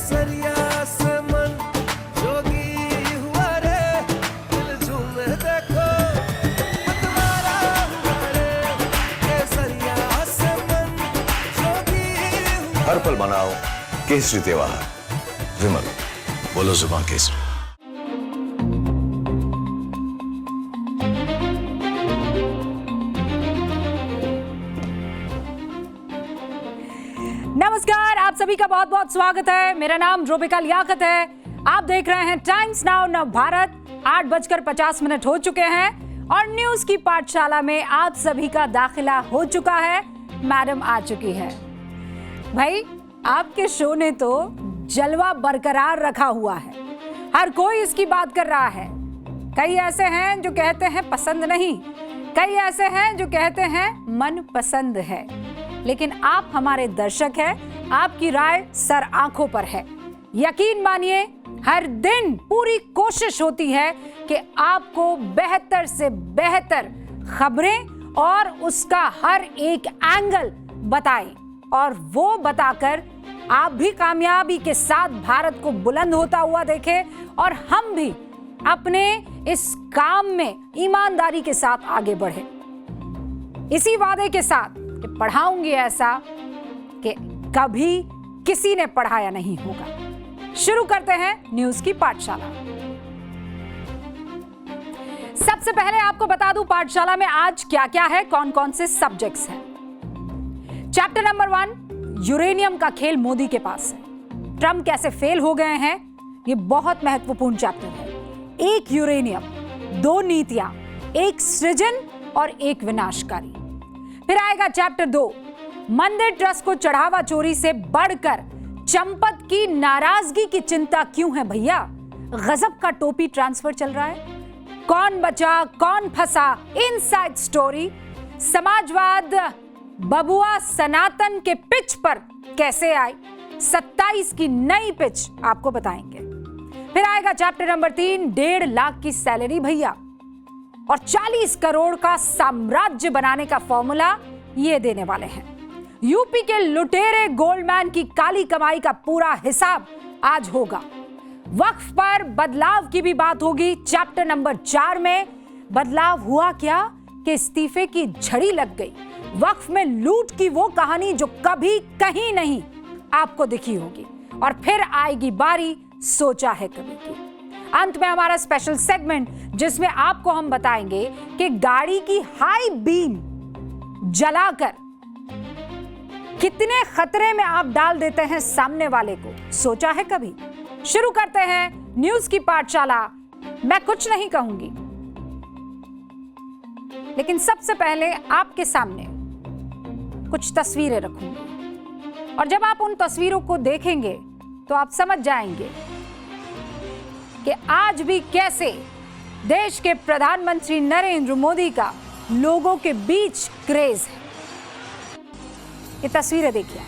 केसरिया से मन जोगी हुआ रे, दिल झूमे देखो मतवारा हुआ रे, केसरिया से मन जोगी हुआ। हर पल मनाओ केसरी त्योहार। विमल, बोलो जुबान केसरी। नमस्कार, आप सभी का बहुत बहुत स्वागत है। मेरा नाम रोबिका लियाकत है। आप देख रहे हैं टाइम्स नाउ नव भारत। 8:50 हो चुके हैं और न्यूज की पाठशाला में आप सभी का दाखिला हो चुका है। मैडम आ चुकी है। भाई, आपके शो ने तो जलवा बरकरार रखा हुआ है। हर कोई इसकी बात कर रहा है। कई ऐसे हैं जो कहते हैं पसंद नहीं, कई ऐसे हैं जो कहते हैं मन पसंद है, लेकिन आप हमारे दर्शक हैं, आपकी राय सर आंखों पर है। यकीन मानिए, हर दिन पूरी कोशिश होती है कि आपको बेहतर से बेहतर खबरें और उसका हर एक एंगल बताएं, और वो बताकर आप भी कामयाबी के साथ भारत को बुलंद होता हुआ देखें और हम भी अपने इस काम में ईमानदारी के साथ आगे बढ़े। इसी वादे के साथ कि पढ़ाऊंगी ऐसा कि कभी किसी ने पढ़ाया नहीं होगा। शुरू करते हैं न्यूज की पाठशाला। सबसे पहले आपको बता दूं पाठशाला में आज क्या क्या है, कौन कौन से सब्जेक्ट्स हैं। चैप्टर नंबर 1, यूरेनियम का खेल मोदी के पास है। ट्रंप कैसे फेल हो गए हैं, ये बहुत महत्वपूर्ण चैप्टर है। एक यूरेनियम, 2 नीतियां, एक सृजन और एक विनाशकारी। फिर आएगा चैप्टर 2, मंदिर ट्रस्ट को चढ़ावा चोरी से बढ़कर चंपत की नाराजगी की चिंता क्यों है भैया। गजब का टोपी ट्रांसफर चल रहा है। कौन बचा कौन फंसा, इनसाइड स्टोरी। समाजवाद बबुआ सनातन के पिच पर कैसे आई, 27 की नई पिच आपको बताएंगे। फिर आएगा चैप्टर नंबर 3, 1.5 लाख की सैलरी भैया और 40 करोड़ का साम्राज्य बनाने का फॉर्मूला ये देने वाले हैं। यूपी के लुटेरे गोल्डमैन की काली कमाई का पूरा हिसाब आज होगा। वक्फ पर बदलाव की भी बात होगी। चैप्टर नंबर 4 में बदलाव हुआ क्या कि इस्तीफे की झड़ी लग गई। वक्फ में लूट की वो कहानी जो कभी कहीं नहीं आपको दिखी होगी। और फिर आएगी बारी सोचा है कभी की। अंत में हमारा स्पेशल सेगमेंट, जिसमें आपको हम बताएंगे कि गाड़ी की हाई बीम जलाकर कितने खतरे में आप डाल देते हैं सामने वाले को। सोचा है कभी। शुरू करते हैं न्यूज की पाठशाला। मैं कुछ नहीं कहूंगी, लेकिन सबसे पहले आपके सामने कुछ तस्वीरें रखूंगी, और जब आप उन तस्वीरों को देखेंगे तो आप समझ जाएंगे कि आज भी कैसे देश के प्रधानमंत्री नरेंद्र मोदी का लोगों के बीच क्रेज है। ये तस्वीरें देखिए।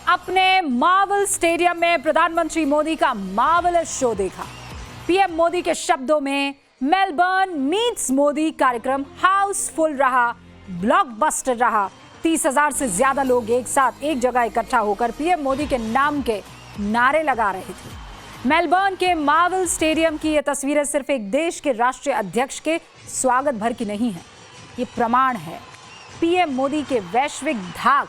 अपने मार्वल स्टेडियम में प्रधानमंत्री मोदी का मार्वलस शो देखा। पीएम मोदी के शब्दों में मेलबर्न मीट्स मोदी कार्यक्रम हाउसफुल रहा, ब्लॉकबस्टर रहा। 30,000 से ज्यादा लोग एक साथ एक जगह इकट्ठा होकर पीएम मोदी के नाम के नारे लगा रहे थे। मेलबर्न के मार्वल स्टेडियम की ये तस्वीरें सिर्फ एक देश के राष्ट्रीय अध्यक्ष के स्वागत भर की नहीं है, ये प्रमाण है पीएम मोदी के वैश्विक धाक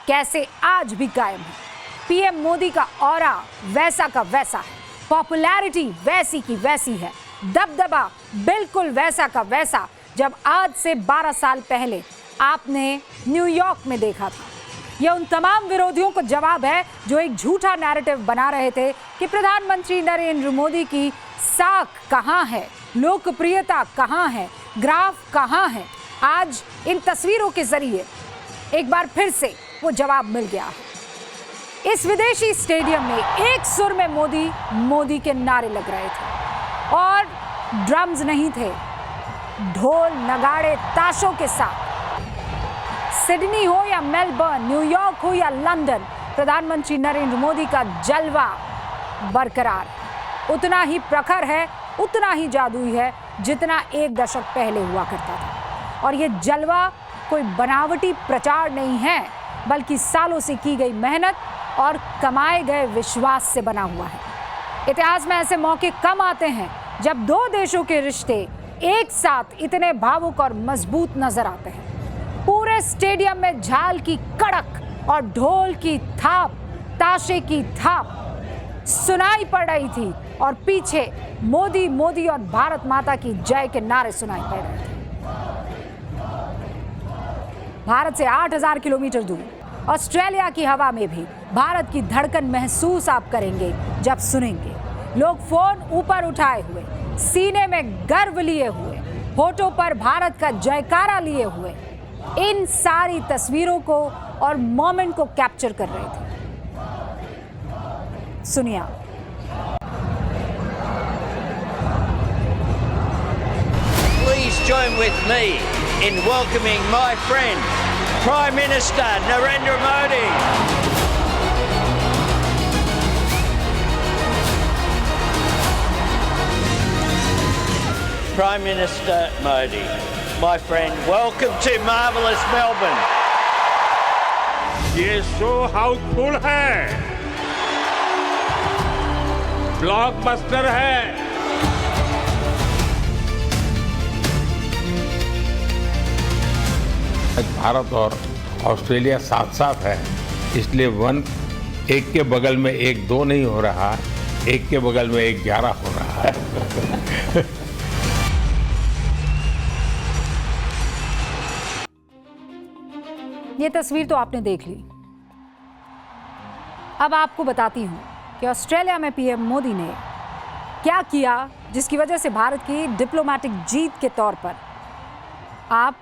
कैसे आज भी कायम है। पीएम मोदी का ऑरा वैसा का वैसा है, पॉपुलैरिटी वैसी की वैसी है, दबदबा बिल्कुल वैसा का वैसा जब आज से 12 साल पहले आपने न्यूयॉर्क में देखा था। यह उन तमाम विरोधियों को जवाब है जो एक झूठा नैरेटिव बना रहे थे कि प्रधानमंत्री नरेंद्र मोदी की साख कहां है, लोकप्रियता कहां है, ग्राफ कहां है। आज इन तस्वीरों के जरिए एक बार फिर से वो जवाब मिल गया है। इस विदेशी स्टेडियम में एक सुर में मोदी मोदी के नारे लग रहे थे और ड्रम्स नहीं थे, ढोल नगाड़े ताशों के साथ। सिडनी हो या मेलबर्न, न्यूयॉर्क हो या लंदन, प्रधानमंत्री नरेंद्र मोदी का जलवा बरकरार, उतना ही प्रखर है, उतना ही जादुई है जितना एक दशक पहले हुआ करता था। और ये जलवा कोई बनावटी प्रचार नहीं है, बल्कि सालों से की गई मेहनत और कमाए गए विश्वास से बना हुआ है। इतिहास में ऐसे मौके कम आते हैं जब दो देशों के रिश्ते एक साथ इतने भावुक और मजबूत नजर आते हैं। पूरे स्टेडियम में झाल की कड़क और ढोल की थाप, ताशे की थाप सुनाई पड़ रही थी और पीछे मोदी मोदी और भारत माता की जय के नारे सुनाई पड़ रहे थे। भारत से 8000 किलोमीटर दूर ऑस्ट्रेलिया की हवा में भी भारत की धड़कन महसूस आप करेंगे जब सुनेंगे लोग फोन ऊपर उठाए हुए, सीने में गर्व लिए हुए, होठों पर भारत का जयकारा लिए हुए इन सारी तस्वीरों को और मोमेंट को कैप्चर कर रहे थे। सुनिए। Please join with me in welcoming my friend, Prime Minister Narendra Modi. Prime Minister Modi, my friend, welcome to marvellous Melbourne. ये शो हाउसफुल है, ब्लॉकबस्टर है। भारत और ऑस्ट्रेलिया साथ साथ है, इसलिए एक के बगल में 1-2 नहीं हो रहा, एक के बगल में 1-11 हो रहा है। ये तस्वीर तो आपने देख ली। अब आपको बताती हूं कि ऑस्ट्रेलिया में पीएम मोदी ने क्या किया जिसकी वजह से भारत की डिप्लोमेटिक जीत के तौर पर आप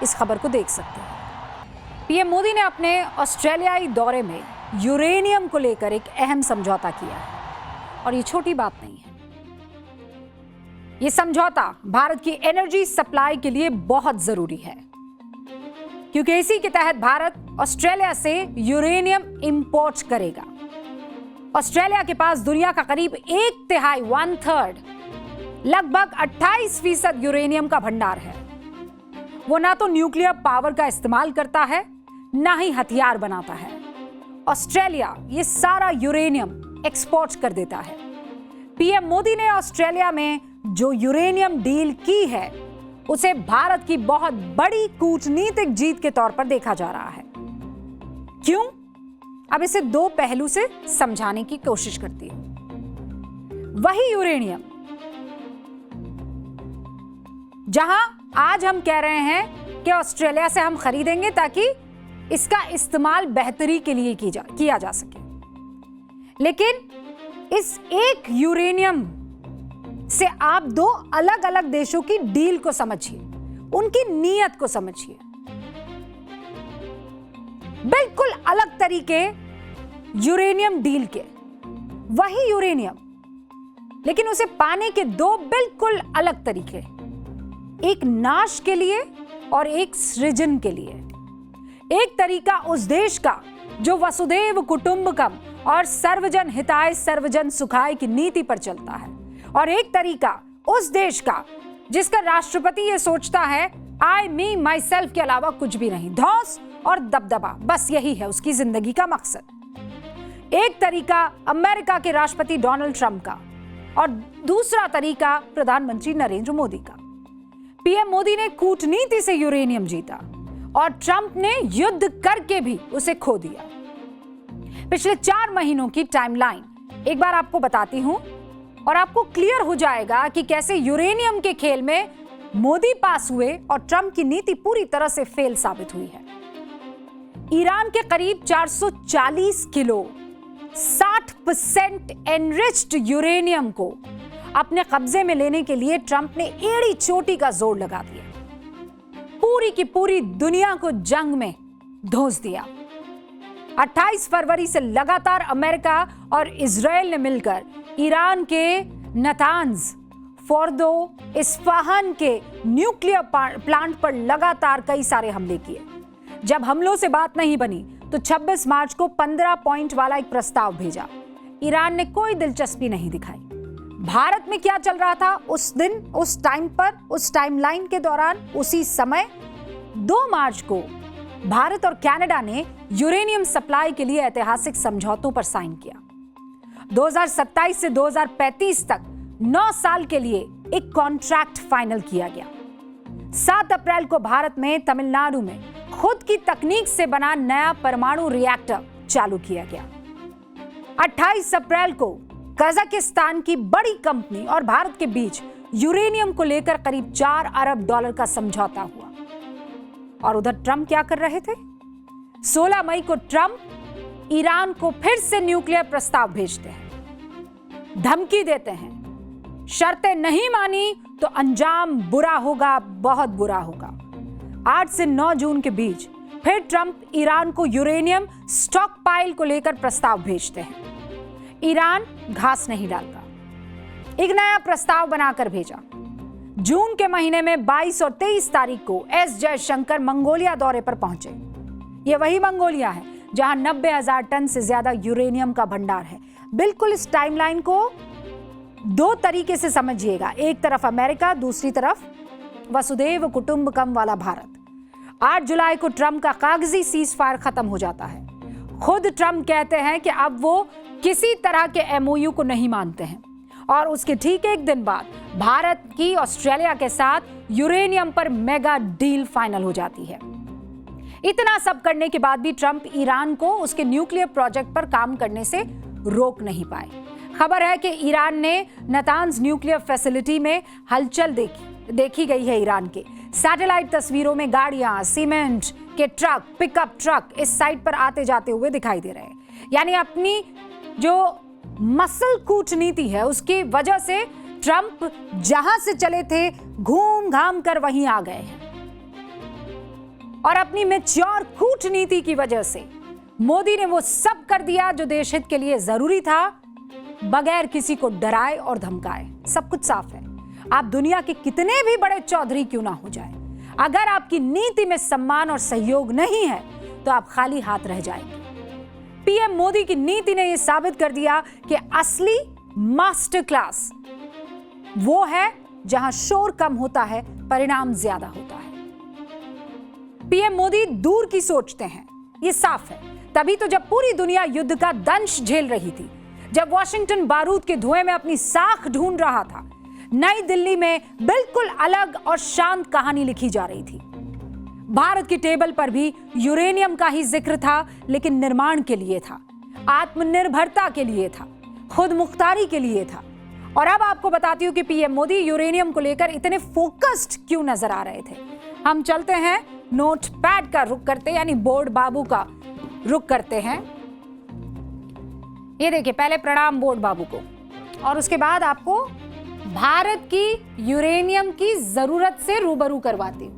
इस खबर को देख सकते हैं। पीएम मोदी ने अपने ऑस्ट्रेलियाई दौरे में यूरेनियम को लेकर एक अहम समझौता किया है और ये छोटी बात नहीं है। ये समझौता भारत की एनर्जी सप्लाई के लिए बहुत जरूरी है, क्योंकि इसी के तहत भारत ऑस्ट्रेलिया से यूरेनियम इंपोर्ट करेगा। ऑस्ट्रेलिया के पास दुनिया का करीब 1/3 लगभग 28% यूरेनियम का भंडार है। वो ना तो न्यूक्लियर पावर का इस्तेमाल करता है, ना ही हथियार बनाता है। ऑस्ट्रेलिया ये सारा यूरेनियम एक्सपोर्ट कर देता है। पीएम मोदी ने ऑस्ट्रेलिया में जो यूरेनियम डील की है उसे भारत की बहुत बड़ी कूटनीतिक जीत के तौर पर देखा जा रहा है। क्यों? अब इसे 2 पहलू से समझाने की कोशिश करती हूं। वही यूरेनियम जहां आज हम कह रहे हैं कि ऑस्ट्रेलिया से हम खरीदेंगे ताकि इसका इस्तेमाल बेहतरी के लिए किया जा सके, लेकिन इस एक यूरेनियम से आप 2 अलग अलग देशों की डील को समझिए, उनकी नीयत को समझिए। बिल्कुल अलग तरीके यूरेनियम डील के, वही यूरेनियम, लेकिन उसे पाने के 2 बिल्कुल अलग तरीके, एक नाश के लिए और एक सृजन के लिए। एक तरीका उस देश का जो वसुधैव कुटुंबकम और सर्वजन हिताय सर्वजन सुखाय की नीति पर चलता है, और एक तरीका उस देश का जिसका राष्ट्रपति ये सोचता है आई मी माई सेल्फ के अलावा कुछ भी नहीं, धौंस और दबदबा, बस यही है उसकी जिंदगी का मकसद। एक तरीका अमेरिका के राष्ट्रपति डोनाल्ड ट्रंप का और दूसरा तरीका प्रधानमंत्री नरेंद्र मोदी का। पीएम मोदी ने कूटनीति से यूरेनियम जीता और ट्रंप ने युद्ध करके भी उसे खो दिया। पिछले 4 महीनों की टाइमलाइन एक बार आपको बताती हूं और आपको क्लियर हो जाएगा कि कैसे यूरेनियम के खेल में मोदी पास हुए और ट्रंप की नीति पूरी तरह से फेल साबित हुई है। ईरान के करीब 440 किलो 60% एनरिच्ड यूरेनियम को अपने कब्जे में लेने के लिए ट्रंप ने एड़ी चोटी का जोर लगा दिया, पूरी की पूरी दुनिया को जंग में धोस दिया। 28 फरवरी से लगातार अमेरिका और इजराइल ने मिलकर ईरान के नतांज, फोर्दो, इस्फहान के न्यूक्लियर प्लांट पर लगातार कई सारे हमले किए। जब हमलों से बात नहीं बनी तो 26 मार्च को 15 पॉइंट वाला एक प्रस्ताव भेजा। ईरान ने कोई दिलचस्पी नहीं दिखाई। भारत में क्या चल रहा था उस दिन, उस टाइम पर, उस टाइमलाइन के दौरान, उसी समय 2 मार्च को भारत और कनाडा ने यूरेनियम सप्लाई के लिए ऐतिहासिक समझौतों पर साइन किया। 2027 से 2035 तक 9 साल के लिए एक कॉन्ट्रैक्ट फाइनल किया गया। 7 अप्रैल को भारत में तमिलनाडु में खुद की तकनीक से बना नया परमाणु रिएक्टर चालू किया गया। 28 अप्रैल को कजाकिस्तान की बड़ी कंपनी और भारत के बीच यूरेनियम को लेकर करीब $4 अरब का समझौता हुआ। और उधर ट्रंप क्या कर रहे थे? 16 मई को ट्रंप ईरान को फिर से न्यूक्लियर प्रस्ताव भेजते हैं, धमकी देते हैं, शर्तें नहीं मानी तो अंजाम बुरा होगा, बहुत बुरा होगा। 8 से 9 जून के बीच फिर ट्रंप ईरान को यूरेनियम स्टॉक पाइल को लेकर प्रस्ताव भेजते हैं। ईरान घास नहीं डालता, एक नया प्रस्ताव बनाकर भेजा। जून के महीने में 22 और 23 तारीख को एस जयशंकर मंगोलिया दौरे पर पहुंचे। यह वही मंगोलिया है जहां 90,000 टन से ज्यादा यूरेनियम का भंडार है। बिल्कुल इस टाइमलाइन को 2 तरीके से समझिएगा, एक तरफ अमेरिका, दूसरी तरफ वसुदेव कुटुंबकम वाला भारत। 8 जुलाई को ट्रंप का कागजी सीज फायर खत्म हो जाता है। खुद ट्रंप कहते हैं कि अब वो किसी तरह के एमओयू को नहीं मानते हैं। और उसके ठीक एक दिन बाद भारत की ऑस्ट्रेलिया के साथ यूरेनियम पर मेगा डील फाइनल हो जाती है। इतना सब करने के बाद भी ट्रंप ईरान को उसके न्यूक्लियर प्रोजेक्ट पर काम करने से रोक नहीं पाए। खबर है कि ईरान ने नतान्ज न्यूक्लियर फैसिलिटी में हलचल देखी गई है। ईरान के सैटेलाइट तस्वीरों में गाड़ियां, सीमेंट के ट्रक, पिकअप ट्रक इस साइट पर आते जाते हुए दिखाई दे रहे हैं। यानी अपनी जो मसल कूटनीति है उसकी वजह से ट्रंप जहां से चले थे घूम घाम कर वहीं आ गए हैं। और अपनी मैच्योर कूटनीति की वजह से मोदी ने वो सब कर दिया जो देश हित के लिए जरूरी था, बगैर किसी को डराए और धमकाए। सब कुछ साफ है। आप दुनिया के कितने भी बड़े चौधरी क्यों ना हो जाए, अगर आपकी नीति में सम्मान और सहयोग नहीं है तो आप खाली हाथ रह जाएंगे। पीएम मोदी की नीति ने यह साबित कर दिया कि असली मास्टर क्लास वो है जहां शोर कम होता है, परिणाम ज्यादा होता है। पीएम मोदी दूर की सोचते हैं, ये साफ है। तभी तो जब पूरी दुनिया युद्ध का दंश झेल रही थी, जब वॉशिंगटन बारूद के धुएं में अपनी साख ढूंढ रहा था, नई दिल्ली में बिल्कुल अलग और शांत कहानी लिखी जा रही थी। भारत की टेबल पर भी यूरेनियम का ही जिक्र था, लेकिन निर्माण के लिए था, आत्मनिर्भरता के लिए था, खुद मुख्तारी के लिए था। और अब आपको बताती हूं कि पीएम मोदी यूरेनियम को लेकर इतने फोकस्ड क्यों नजर आ रहे थे। हम चलते हैं नोटपैड का रुख करते, यानी बोर्ड बाबू का रुख करते हैं। ये देखिए, पहले प्रणाम बोर्ड बाबू को, और उसके बाद आपको भारत की यूरेनियम की जरूरत से रूबरू करवाती हूं।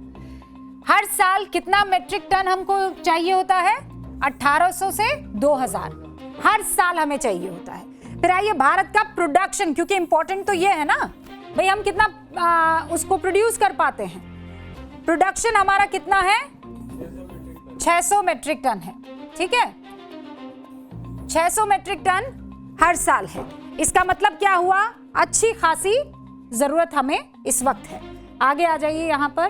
हर साल कितना मेट्रिक टन हमको चाहिए होता है? 1800 से 2000 हर साल हमें चाहिए होता है। फिर आइए भारत का प्रोडक्शन, क्योंकि इंपॉर्टेंट तो ये है ना भाई, हम कितना उसको प्रोड्यूस कर पाते हैं। प्रोडक्शन हमारा कितना है? 600 मेट्रिक टन है। ठीक है, 600 मेट्रिक टन हर साल है। इसका मतलब क्या हुआ? अच्छी खासी जरूरत हमें इस वक्त है। आगे आ जाइए यहां पर।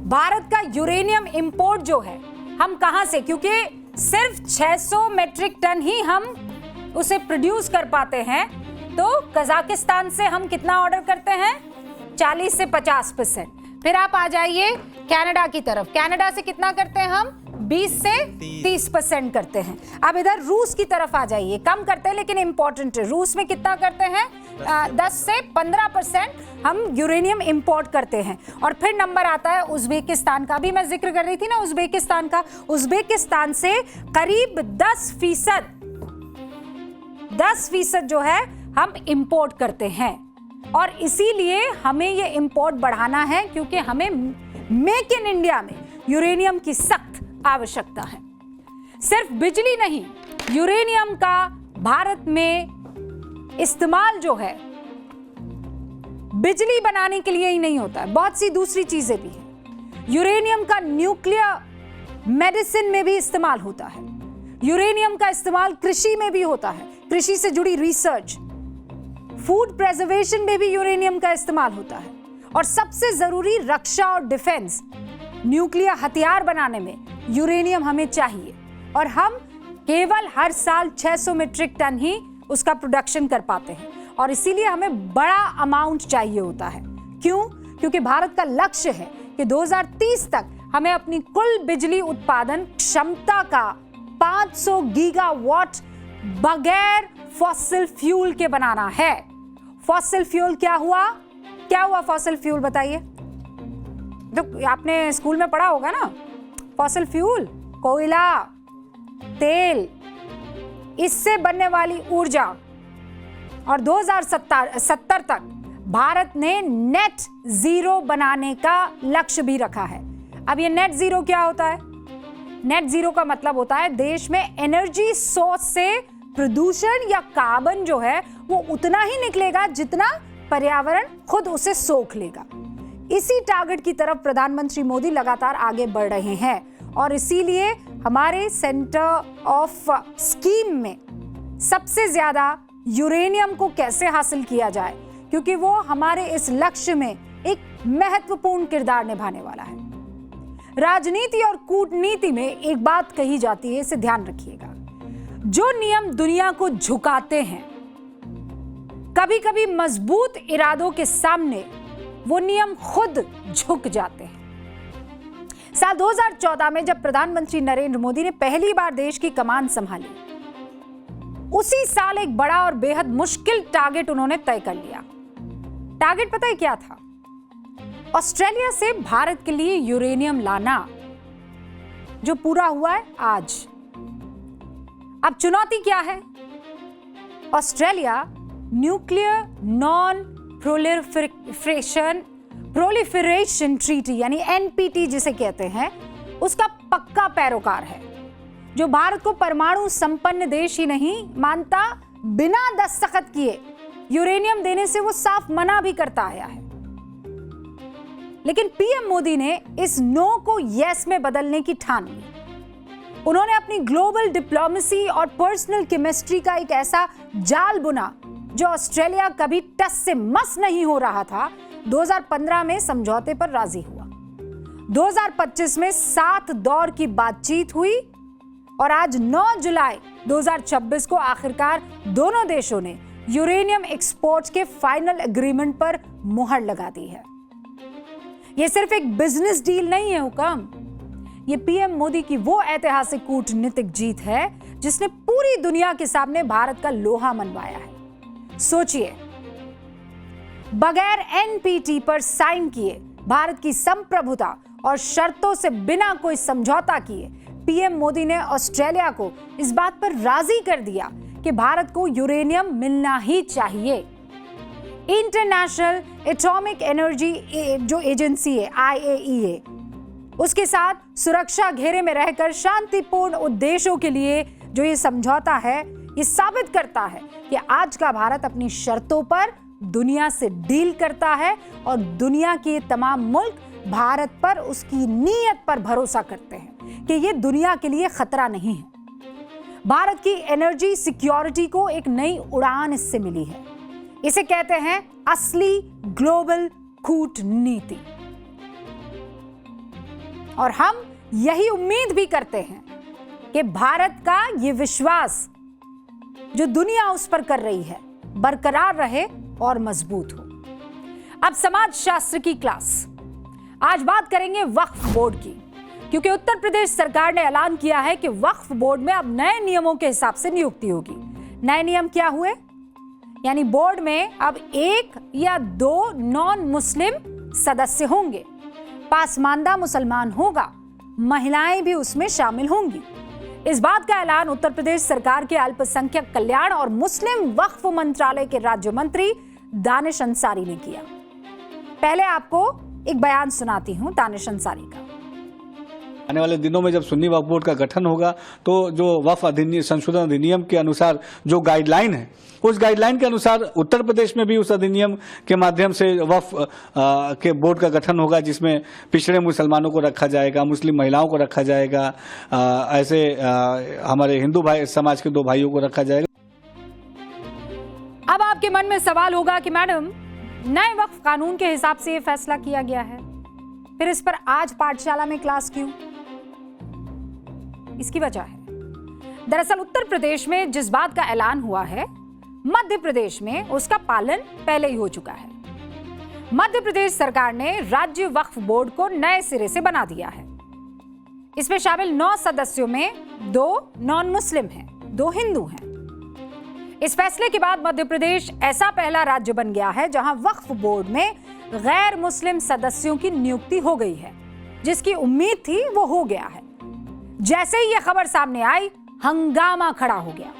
भारत का यूरेनियम इंपोर्ट जो है, हम कहां से, क्योंकि सिर्फ 600 मेट्रिक टन ही हम उसे प्रोड्यूस कर पाते हैं, तो कजाकिस्तान से हम कितना ऑर्डर करते हैं? 40 से 50%। फिर आप आ जाइए कनाडा की तरफ। कनाडा से कितना करते हैं हम? 20 से 30% करते हैं। अब इधर रूस की तरफ आ जाइए, कम करते हैं लेकिन इंपॉर्टेंट है। रूस में कितना करते हैं? 10 से 15% हम यूरेनियम इंपोर्ट करते हैं। और फिर नंबर आता है उज्बेकिस्तान का, भी मैं जिक्र कर रही थी ना उज्बेकिस्तान का। उज्बेकिस्तान से करीब 10% जो है हम इंपोर्ट करते हैं। और इसीलिए हमें ये इंपोर्ट बढ़ाना है, क्योंकि हमें मेक इन इंडिया में यूरेनियम की सख्त आवश्यकता है। सिर्फ बिजली नहीं, यूरेनियम का भारत में इस्तेमाल जो है बिजली बनाने के लिए ही नहीं होता है, बहुत सी दूसरी चीजें भी हैं। यूरेनियम का न्यूक्लियर मेडिसिन में भी इस्तेमाल होता है। यूरेनियम का इस्तेमाल कृषि में भी होता है, कृषि से जुड़ी रिसर्च, फूड प्रिजर्वेशन में भी यूरेनियम का इस्तेमाल होता है। और सबसे जरूरी रक्षा और डिफेंस, न्यूक्लियर हथियार बनाने में यूरेनियम हमें चाहिए और हम केवल हर साल 600 मीट्रिक टन ही उसका प्रोडक्शन कर पाते हैं और इसीलिए हमें बड़ा अमाउंट चाहिए होता है। क्यों? क्योंकि भारत का लक्ष्य है कि 2030 तक हमें अपनी कुल बिजली उत्पादन क्षमता का 500 गीगावाट बगैर फॉसिल फ्यूल के बनाना है। फॉसिल फ्यूल क्या हुआ? क्या हुआ फॉसिल फ्यूल बताइए? जो आपने स्कूल में पढ़ा होगा ना, फॉसिल फ्यूल कोयला, तेल, इससे बनने वाली ऊर्जा। और 2070 तक भारत ने नेट जीरो बनाने का लक्ष्य भी रखा है। अब ये नेट जीरो क्या होता है? नेट जीरो का मतलब होता है देश में एनर्जी सोर्स से प्रदूषण या कार्बन जो है वो उतना ही निकलेगा जितना पर्यावरण खुद उसे सोख लेगा। इसी टारगेट की तरफ प्रधानमंत्री मोदी लगातार आगे बढ़ रहे हैं और इसीलिए हमारे सेंटर ऑफ स्कीम में सबसे ज्यादा यूरेनियम को कैसे हासिल किया जाए, क्योंकि वो हमारे इस लक्ष्य में एक महत्वपूर्ण किरदार निभाने वाला है। राजनीति और कूटनीति में एक बात कही जाती है, इसे ध्यान रखिएगा। जो नियम दुनिया को झुकाते हैं, कभी कभी मजबूत इरादों के सामने वो नियम खुद झुक जाते हैं। साल 2014 में जब प्रधानमंत्री नरेंद्र मोदी ने पहली बार देश की कमान संभाली, उसी साल एक बड़ा और बेहद मुश्किल टारगेट उन्होंने तय कर लिया। टारगेट पता है क्या था? ऑस्ट्रेलिया से भारत के लिए यूरेनियम लाना, जो पूरा हुआ है आज। अब चुनौती क्या है? Australia nuclear non proliferation treaty यानी एनपीटी जिसे कहते हैं, उसका पक्का पैरोकार है, जो भारत को परमाणु संपन्न देश ही नहीं मानता, बिना दस्तखत किए यूरेनियम देने से वो साफ मना भी करता आया है। लेकिन पीएम मोदी ने इस नो को यस में बदलने की ठान ली। उन्होंने अपनी ग्लोबल डिप्लोमेसी और पर्सनल केमिस्ट्री का एक ऐसा जाल बुना जो ऑस्ट्रेलिया कभी टस से मस नहीं हो रहा था। 2015 में समझौते पर राजी हुआ, 2025 में 7 दौर की बातचीत हुई और आज 9 जुलाई 2026 को आखिरकार दोनों देशों ने यूरेनियम एक्सपोर्ट्स के फाइनल एग्रीमेंट पर मुहर लगा दी है। यह सिर्फ एक बिजनेस डील नहीं है हुकम, ये पीएम मोदी की वो ऐतिहासिक कूटनीतिक जीत है जिसने पूरी दुनिया के सामने भारत का लोहा मनवाया है। सोचिए, बगैर एनपीटी पर साइन किए, भारत की संप्रभुता और शर्तों से बिना कोई समझौता किए, पीएम मोदी ने ऑस्ट्रेलिया को इस बात पर राजी कर दिया कि भारत को यूरेनियम मिलना ही चाहिए। इंटरनेशनल एटॉमिक एनर्जी जो एजेंसी है IAEA, उसके साथ सुरक्षा घेरे में रहकर शांतिपूर्ण उद्देश्यों के लिए जो ये समझौता है, ये साबित करता है कि आज का भारत अपनी शर्तों पर दुनिया से डील करता है और दुनिया के तमाम मुल्क भारत पर उसकी नीयत पर भरोसा करते हैं कि ये दुनिया के लिए खतरा नहीं है। भारत की एनर्जी सिक्योरिटी को एक नई उड़ान इससे मिली है। इसे कहते हैं असली ग्लोबल कूटनीति। और हम यही उम्मीद भी करते हैं कि भारत का ये विश्वास जो दुनिया उस पर कर रही है बरकरार रहे और मजबूत हो। अब समाज शास्त्र की क्लास। आज बात करेंगे वक्फ बोर्ड की, क्योंकि उत्तर प्रदेश सरकार ने ऐलान किया है कि वक्फ बोर्ड में अब नए नियमों के हिसाब से नियुक्ति होगी। नए नियम क्या हुए? यानी बोर्ड में अब 1 या 2 नॉन मुस्लिम सदस्य होंगे, पासमानदा मुसलमान होगा, महिलाएं भी उसमें शामिल होंगी। इस बात का ऐलान उत्तर प्रदेश सरकार के अल्पसंख्यक कल्याण और मुस्लिम वक्फ मंत्रालय के राज्य मंत्री दानिश अंसारी ने किया। पहले आपको एक बयान सुनाती हूं दानिश अंसारी का। आने वाले दिनों में जब सुन्नी वक्फ बोर्ड का गठन होगा तो जो वक्फ अधिनियम संशोधन अधिनियम के अनुसार जो गाइडलाइन है, उस गाइडलाइन के अनुसार उत्तर प्रदेश में भी उस अधिनियम के माध्यम से वक्फ के बोर्ड का गठन होगा, जिसमें पिछड़े मुसलमानों को रखा जाएगा, मुस्लिम महिलाओं को रखा जाएगा, ऐसे हमारे हिंदू भाई समाज के 2 भाइयों को रखा जाएगा। अब आपके मन में सवाल होगा कि मैडम, नए वक्फ कानून के हिसाब से ये फैसला किया गया है, फिर इस पर आज पाठशाला में क्लास क्यों? इसकी वजह है, दरअसल उत्तर प्रदेश में जिस बात का ऐलान हुआ है, मध्य प्रदेश में उसका पालन पहले ही हो चुका है। मध्य प्रदेश सरकार ने राज्य वक्फ बोर्ड को नए सिरे से बना दिया है। इसमें शामिल 9 सदस्यों में 2 नॉन मुस्लिम हैं, 2 हिंदू हैं। इस फैसले के बाद मध्य प्रदेश ऐसा पहला राज्य बन गया है जहां वक्फ बोर्ड में गैर मुस्लिम सदस्यों की नियुक्ति हो गई है। जिसकी उम्मीद थी वो हो गया है। जैसे ही यह खबर सामने आई, हंगामा खड़ा हो गया।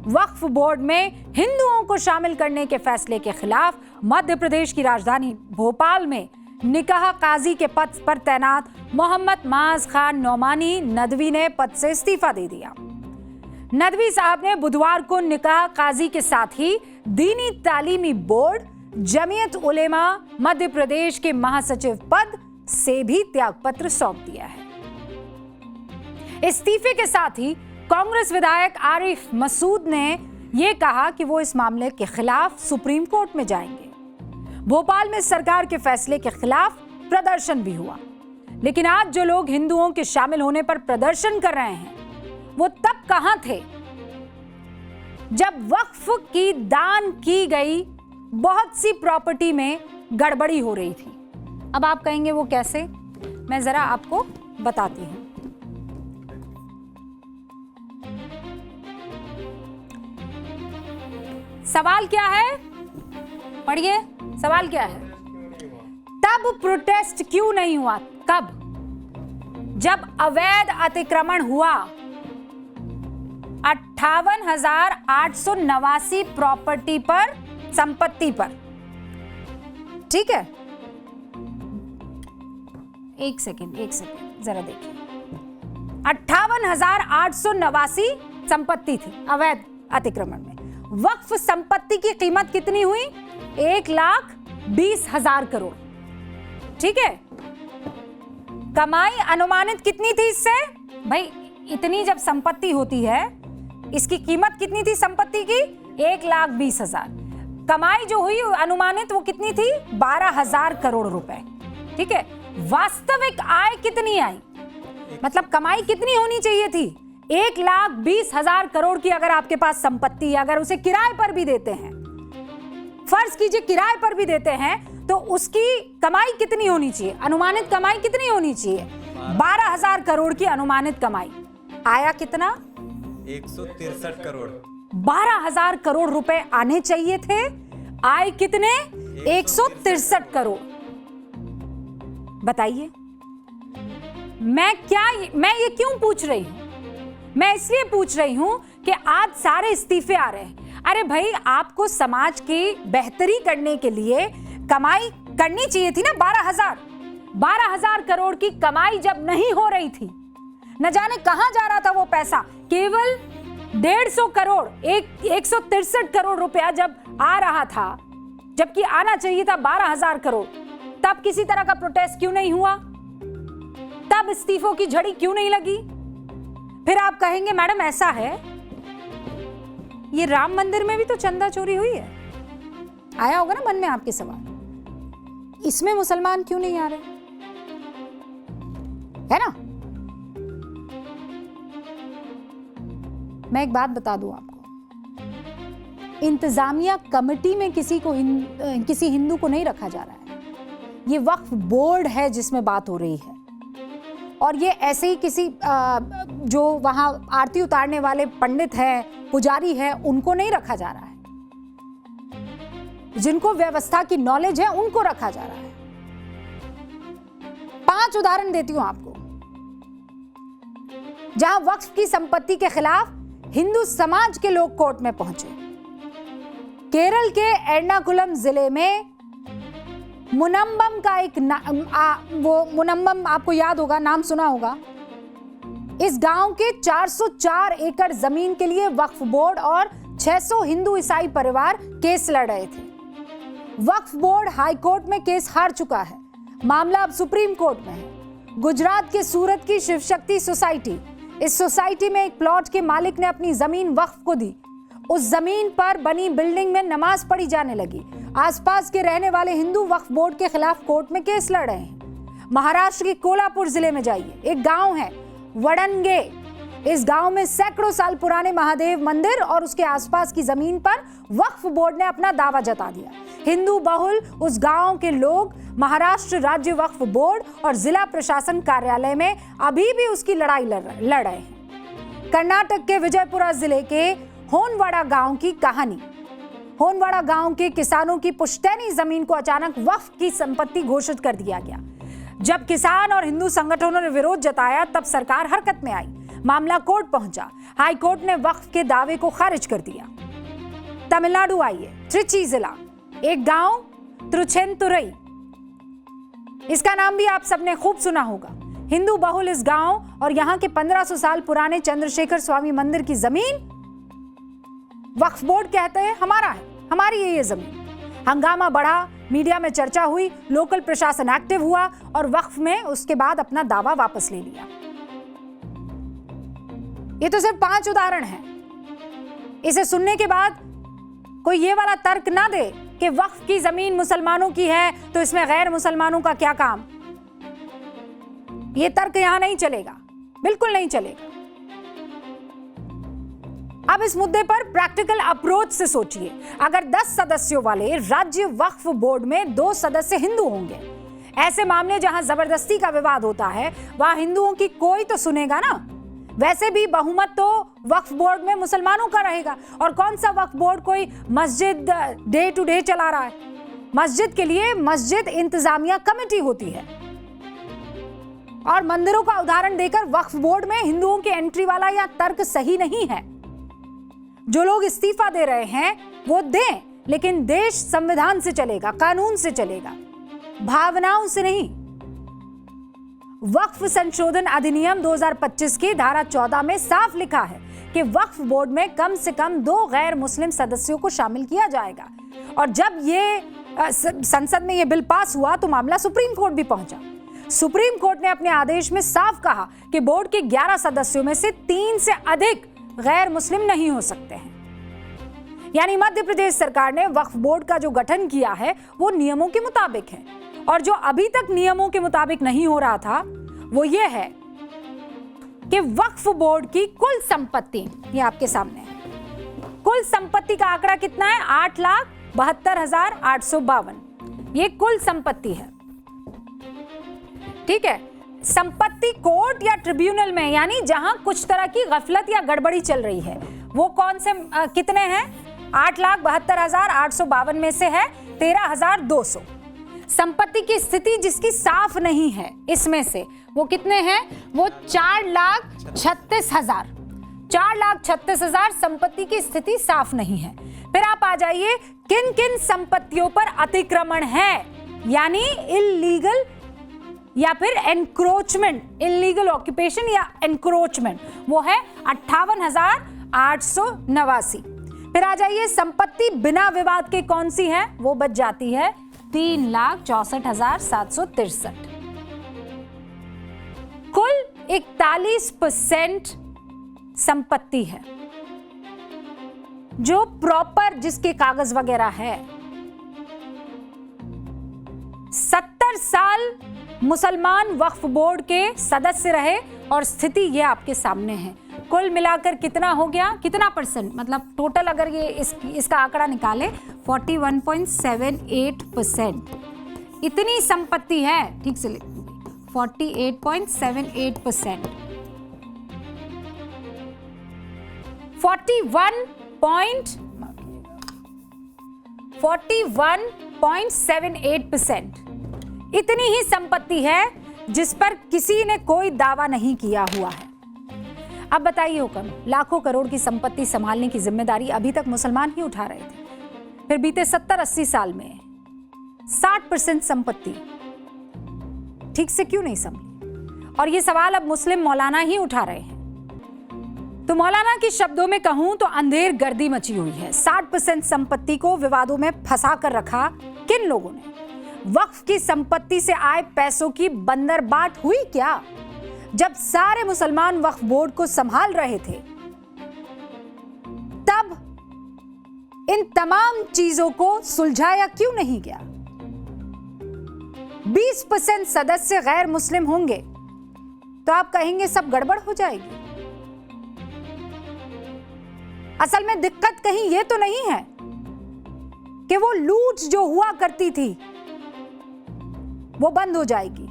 वक्फ बोर्ड में हिंदुओं को शामिल करने के फैसले के खिलाफ मध्य प्रदेश की राजधानी भोपाल में निकाह काजी के पद पर तैनात मोहम्मद माज खान नौमानी नदवी ने पद से इस्तीफा दे दिया। नदवी साहब ने बुधवार को निकाह काजी के साथ ही दीनी तालीमी बोर्ड जमीयत उलेमा मध्य प्रदेश के महासचिव पद से भी त्यागपत्र सौंप दिया है। इस्तीफे के साथ ही कांग्रेस विधायक आरिफ मसूद ने यह कहा कि वो इस मामले के खिलाफ सुप्रीम कोर्ट में जाएंगे। भोपाल में सरकार के फैसले के खिलाफ प्रदर्शन भी हुआ, लेकिन आज जो लोग हिंदुओं के शामिल होने पर प्रदर्शन कर रहे हैं, वो तब कहां थे जब वक्फ की दान की गई बहुत सी प्रॉपर्टी में गड़बड़ी हो रही थी। अब आप कहेंगे वो कैसे? मैं जरा आपको बताती हूं। सवाल क्या है? पढ़िए, सवाल क्या है? तब प्रोटेस्ट क्यों नहीं हुआ? कब? जब अवैध अतिक्रमण हुआ 58,889 प्रॉपर्टी पर, संपत्ति पर। ठीक है, एक सेकेंड जरा देखिए। 58,889 संपत्ति थी अवैध अतिक्रमण में। वक्फ संपत्ति की कीमत कितनी हुई? 1,20,000 करोड़। ठीक है, कमाई अनुमानित कितनी थी इससे? भाई इतनी जब संपत्ति होती है, इसकी कीमत कितनी थी संपत्ति की? 1,20,000। कमाई जो हुई अनुमानित वो कितनी थी? 12,000 करोड़ रुपए। ठीक है, वास्तविक आय कितनी आई? मतलब कमाई कितनी होनी चाहिए थी? 1,20,000 करोड़ की अगर आपके पास संपत्ति है, अगर उसे किराए पर भी देते हैं, फर्ज कीजिए किराए पर भी देते हैं, तो उसकी कमाई कितनी होनी चाहिए? अनुमानित कमाई कितनी होनी चाहिए? 12,000 करोड़ की अनुमानित कमाई। आया कितना? 163 करोड़। 12,000 करोड़ रुपए आने चाहिए थे, आए कितने? 163 करोड़। बताइए, मैं ये क्यों पूछ रही हूं? मैं इसलिए पूछ रही हूं कि आज सारे इस्तीफे आ रहे हैं। अरे भाई, आपको समाज की बेहतरी करने के लिए कमाई करनी चाहिए थी ना। 12,000 करोड़ की कमाई जब नहीं हो रही थी, न जाने कहां जा रहा था वो पैसा। केवल 150 करोड़, 163 करोड़ रुपया जब आ रहा था, जबकि आना चाहिए था 12,000 करोड़, तब किसी तरह का प्रोटेस्ट क्यों नहीं हुआ? तब इस्तीफों की झड़ी क्यों नहीं लगी? फिर आप कहेंगे मैडम ऐसा है, ये राम मंदिर में भी तो चंदा चोरी हुई है। आया होगा ना मन में आपके सवाल, इसमें मुसलमान क्यों नहीं आ रहे? है ना? मैं एक बात बता दूं आपको, इंतजामिया कमेटी में किसी हिंदू को नहीं रखा जा रहा है। ये वक्फ बोर्ड है जिसमें बात हो रही है, और ये ऐसे ही किसी जो वहां आरती उतारने वाले पंडित हैं, पुजारी हैं, उनको नहीं रखा जा रहा है। जिनको व्यवस्था की नॉलेज है उनको रखा जा रहा है। 5 उदाहरण देती हूं आपको, जहां वक्फ की संपत्ति के खिलाफ हिंदू समाज के लोग कोर्ट में पहुंचे। केरल के एर्नाकुलम जिले में मुनम्बम का एक वो मुनम्बम, आपको याद होगा, नाम सुना होगा, इस गांव के 404 एकड़ जमीन के लिए वक्फ बोर्ड और 600 हिंदू ईसाई परिवार केस लड़ रहे थे। वक्फ बोर्ड हाई कोर्ट में केस हार चुका है। मामला अब सुप्रीम कोर्ट में है। गुजरात के सूरत की शिव शक्ति सोसाइटी, इस सोसाइटी में एक प्लॉट के मालिक ने अपनी जमीन वक्फ को दी। उस जमीन पर बनी बिल्डिंग में नमाज पढ़ी जाने लगी। आसपास के रहने वाले हिंदू वक्फ बोर्ड के खिलाफ कोर्ट में केस लड़ रहे हैं। महाराष्ट्र के कोल्हापुर जिले में जाइए, एक गांव है वडनगे। इस गांव में सैकड़ों साल पुराने महादेव मंदिर और उसके आसपास की जमीन पर वक्फ बोर्ड ने अपना दावा जता दिया। हिंदू बहुल उस गांव के लोग महाराष्ट्र राज्य वक्फ बोर्ड और जिला प्रशासन कार्यालय में अभी भी उसकी लड़ाई लड़ रहे हैं। कर्नाटक के विजयपुरा जिले के होनवाड़ा गांव की कहानी। होनवाड़ा गांव के किसानों की पुश्तैनी जमीन को अचानक वक्फ की संपत्ति घोषित कर दिया गया। जब किसान और हिंदू संगठनों ने विरोध जताया तब सरकार हरकत में आई। मामला कोर्ट पहुंचा। हाई कोर्ट ने वक्फ के दावे को खारिज कर दिया। तमिलनाडु आइए, त्रिची जिला, एक गांव त्रिचेंतुरई, इसका नाम भी आप सबने खूब सुना होगा। हिंदू बहुल इस गांव और यहां के 1500 साल पुराने चंद्रशेखर स्वामी मंदिर की जमीन वक्फ बोर्ड कहते हैं हमारा है, हमारी है ये जमीन। हंगामा बढ़ा, मीडिया में चर्चा हुई, लोकल प्रशासन एक्टिव हुआ और वक्फ में उसके बाद अपना दावा वापस ले लिया। ये तो सिर्फ 5 उदाहरण हैं। इसे सुनने के बाद कोई ये वाला तर्क ना दे कि वक्फ की जमीन मुसलमानों की है तो इसमें गैर मुसलमानों का क्या काम। ये तर्क यहां नहीं चलेगा, बिल्कुल नहीं चलेगा। अब इस मुद्दे पर प्रैक्टिकल अप्रोच से सोचिए। अगर 10 सदस्यों वाले राज्य वक्फ बोर्ड में 2 सदस्य हिंदू होंगे, ऐसे मामले जहां जबरदस्ती का विवाद होता है वहां हिंदुओं की कोई तो सुनेगा ना। वैसे भी बहुमत तो वक्फ बोर्ड में मुसलमानों का रहेगा। और कौन सा वक्फ बोर्ड कोई मस्जिद डे टू डे चला रहा है। मस्जिद के लिए मस्जिद इंतजामिया कमेटी होती है। और मंदिरों का उदाहरण देकर वक्फ बोर्ड में हिंदुओं की एंट्री वाला यह तर्क सही नहीं है। जो लोग इस्तीफा दे रहे हैं वो दें, लेकिन देश संविधान से चलेगा, कानून से चलेगा, भावनाओं से नहीं। वक्फ संशोधन अधिनियम 2025 की धारा 14 में साफ लिखा है कि वक्फ बोर्ड में कम से कम 2 गैर मुस्लिम सदस्यों को शामिल किया जाएगा। और जब ये संसद में ये बिल पास हुआ तो मामला सुप्रीम कोर्ट भी पहुंचा। सुप्रीम कोर्ट ने अपने आदेश में साफ कहा कि बोर्ड के 11 सदस्यों में से 3 से अधिक गैर मुस्लिम नहीं हो सकते हैं। यानी मध्य प्रदेश सरकार ने वक्फ बोर्ड का जो गठन किया है वो नियमों के मुताबिक है। और जो अभी तक नियमों के मुताबिक नहीं हो रहा था वो ये है कि वक्फ बोर्ड की कुल संपत्ति, ये आपके सामने है, कुल संपत्ति का आंकड़ा कितना है? 8,72,852। ये कुल संपत्ति है, ठीक है। संपत्ति कोर्ट या ट्रिब्यूनल में, यानी जहां कुछ तरह की गफलत या गड़बड़ी चल रही है, वो कौन से कितने हैं? 8,72,852 में से है 13,200। संपत्ति की स्थिति जिसकी साफ नहीं है इसमें से वो कितने हैं? वो 4,36,000। 4,36,000 संपत्ति की स्थिति साफ नहीं है। फिर आप आ जाइए, किन किन संपत्तियों पर अतिक्रमण है, यानी इल्लीगल या फिर एनक्रोचमेंट, इल्लीगल ऑक्यूपेशन या एनक्रोचमेंट, वो है 58,889। फिर आ जाइए, संपत्ति बिना विवाद के कौन सी है? वो बच जाती है 3,64,763। कुल 41% संपत्ति है जो प्रॉपर, जिसके कागज वगैरह है। 70 साल मुसलमान वक्फ बोर्ड के सदस्य रहे और स्थिति ये आपके सामने है। कुल मिलाकर कितना हो गया? कितना परसेंट, मतलब टोटल अगर ये इसका आंकड़ा निकाले 41.78%। इतनी संपत्ति है, ठीक से 48.78%। 41.78%। इतनी ही संपत्ति है जिस पर किसी ने कोई दावा नहीं किया हुआ है। अब बताइए हुक्म, लाखों करोड़ की संपत्ति संभालने की जिम्मेदारी अभी तक मुसलमान ही उठा रहे थे। फिर बीते 70-80 साल में 60% संपत्ति ठीक से क्यों नहीं संभली? और ये सवाल अब मुस्लिम मौलाना ही उठा रहे हैं। तो मौलाना के शब्दों में कहूं तो अंधेर गर्दी मची हुई है। 60% संपत्ति को विवादों में फंसा कर रखा किन लोगों ने? वक्फ की संपत्ति से आए पैसों की बंदरबाट हुई क्या? जब सारे मुसलमान वक्फ बोर्ड को संभाल रहे थे तब इन तमाम चीजों को सुलझाया क्यों नहीं गया? 20% सदस्य गैर मुस्लिम होंगे तो आप कहेंगे सब गड़बड़ हो जाएगी। असल में दिक्कत कहीं यह तो नहीं है कि वो लूट जो हुआ करती थी वो बंद हो जाएगी।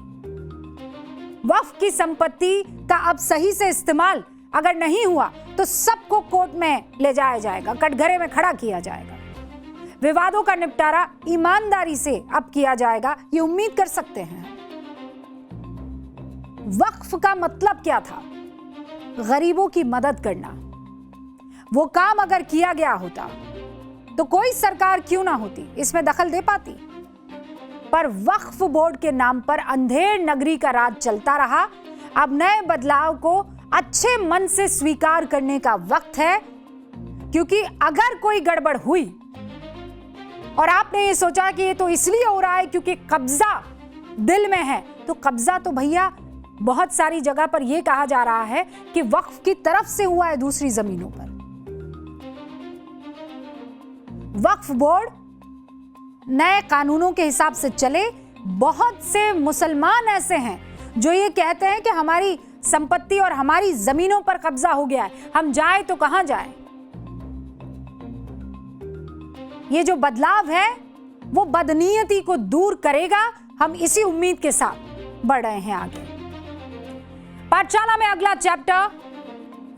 वक्फ की संपत्ति का अब सही से इस्तेमाल अगर नहीं हुआ तो सबको कोर्ट में ले जाया जाएगा, कटघरे में खड़ा किया जाएगा। विवादों का निपटारा ईमानदारी से अब किया जाएगा, ये उम्मीद कर सकते हैं। वक्फ का मतलब क्या था? गरीबों की मदद करना। वो काम अगर किया गया होता तो कोई सरकार क्यों ना होती इसमें दखल दे पाती। पर वक्फ बोर्ड के नाम पर अंधेर नगरी का राज चलता रहा। अब नए बदलाव को अच्छे मन से स्वीकार करने का वक्त है, क्योंकि अगर कोई गड़बड़ हुई और आपने ये सोचा कि ये तो इसलिए हो रहा है क्योंकि कब्जा दिल में है, तो कब्जा तो भैया बहुत सारी जगह पर यह कहा जा रहा है कि वक्फ की तरफ से हुआ है दूसरी जमीनों पर। वक्फ बोर्ड नए कानूनों के हिसाब से चले। बहुत से मुसलमान ऐसे हैं जो ये कहते हैं कि हमारी संपत्ति और हमारी जमीनों पर कब्जा हो गया है, हम जाए तो कहां जाए। ये जो बदलाव है वो बदनीयती को दूर करेगा। हम इसी उम्मीद के साथ बढ़ रहे हैं आगे। पाठशाला में अगला चैप्टर,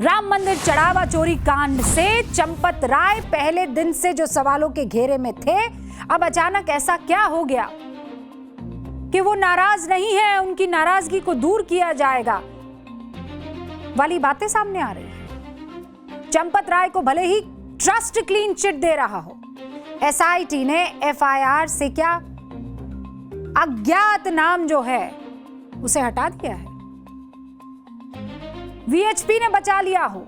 राम मंदिर चढ़ावा चोरी कांड से चंपत राय पहले दिन से जो सवालों के घेरे में थे, अब अचानक ऐसा क्या हो गया कि वो नाराज नहीं है, उनकी नाराजगी को दूर किया जाएगा वाली बातें सामने आ रही है। चंपत राय को भले ही ट्रस्ट क्लीन चिट दे रहा हो, एसआईटी ने एफआईआर से क्या अज्ञात नाम जो है उसे हटा दिया है। वीएचपी ने बचा लिया हो,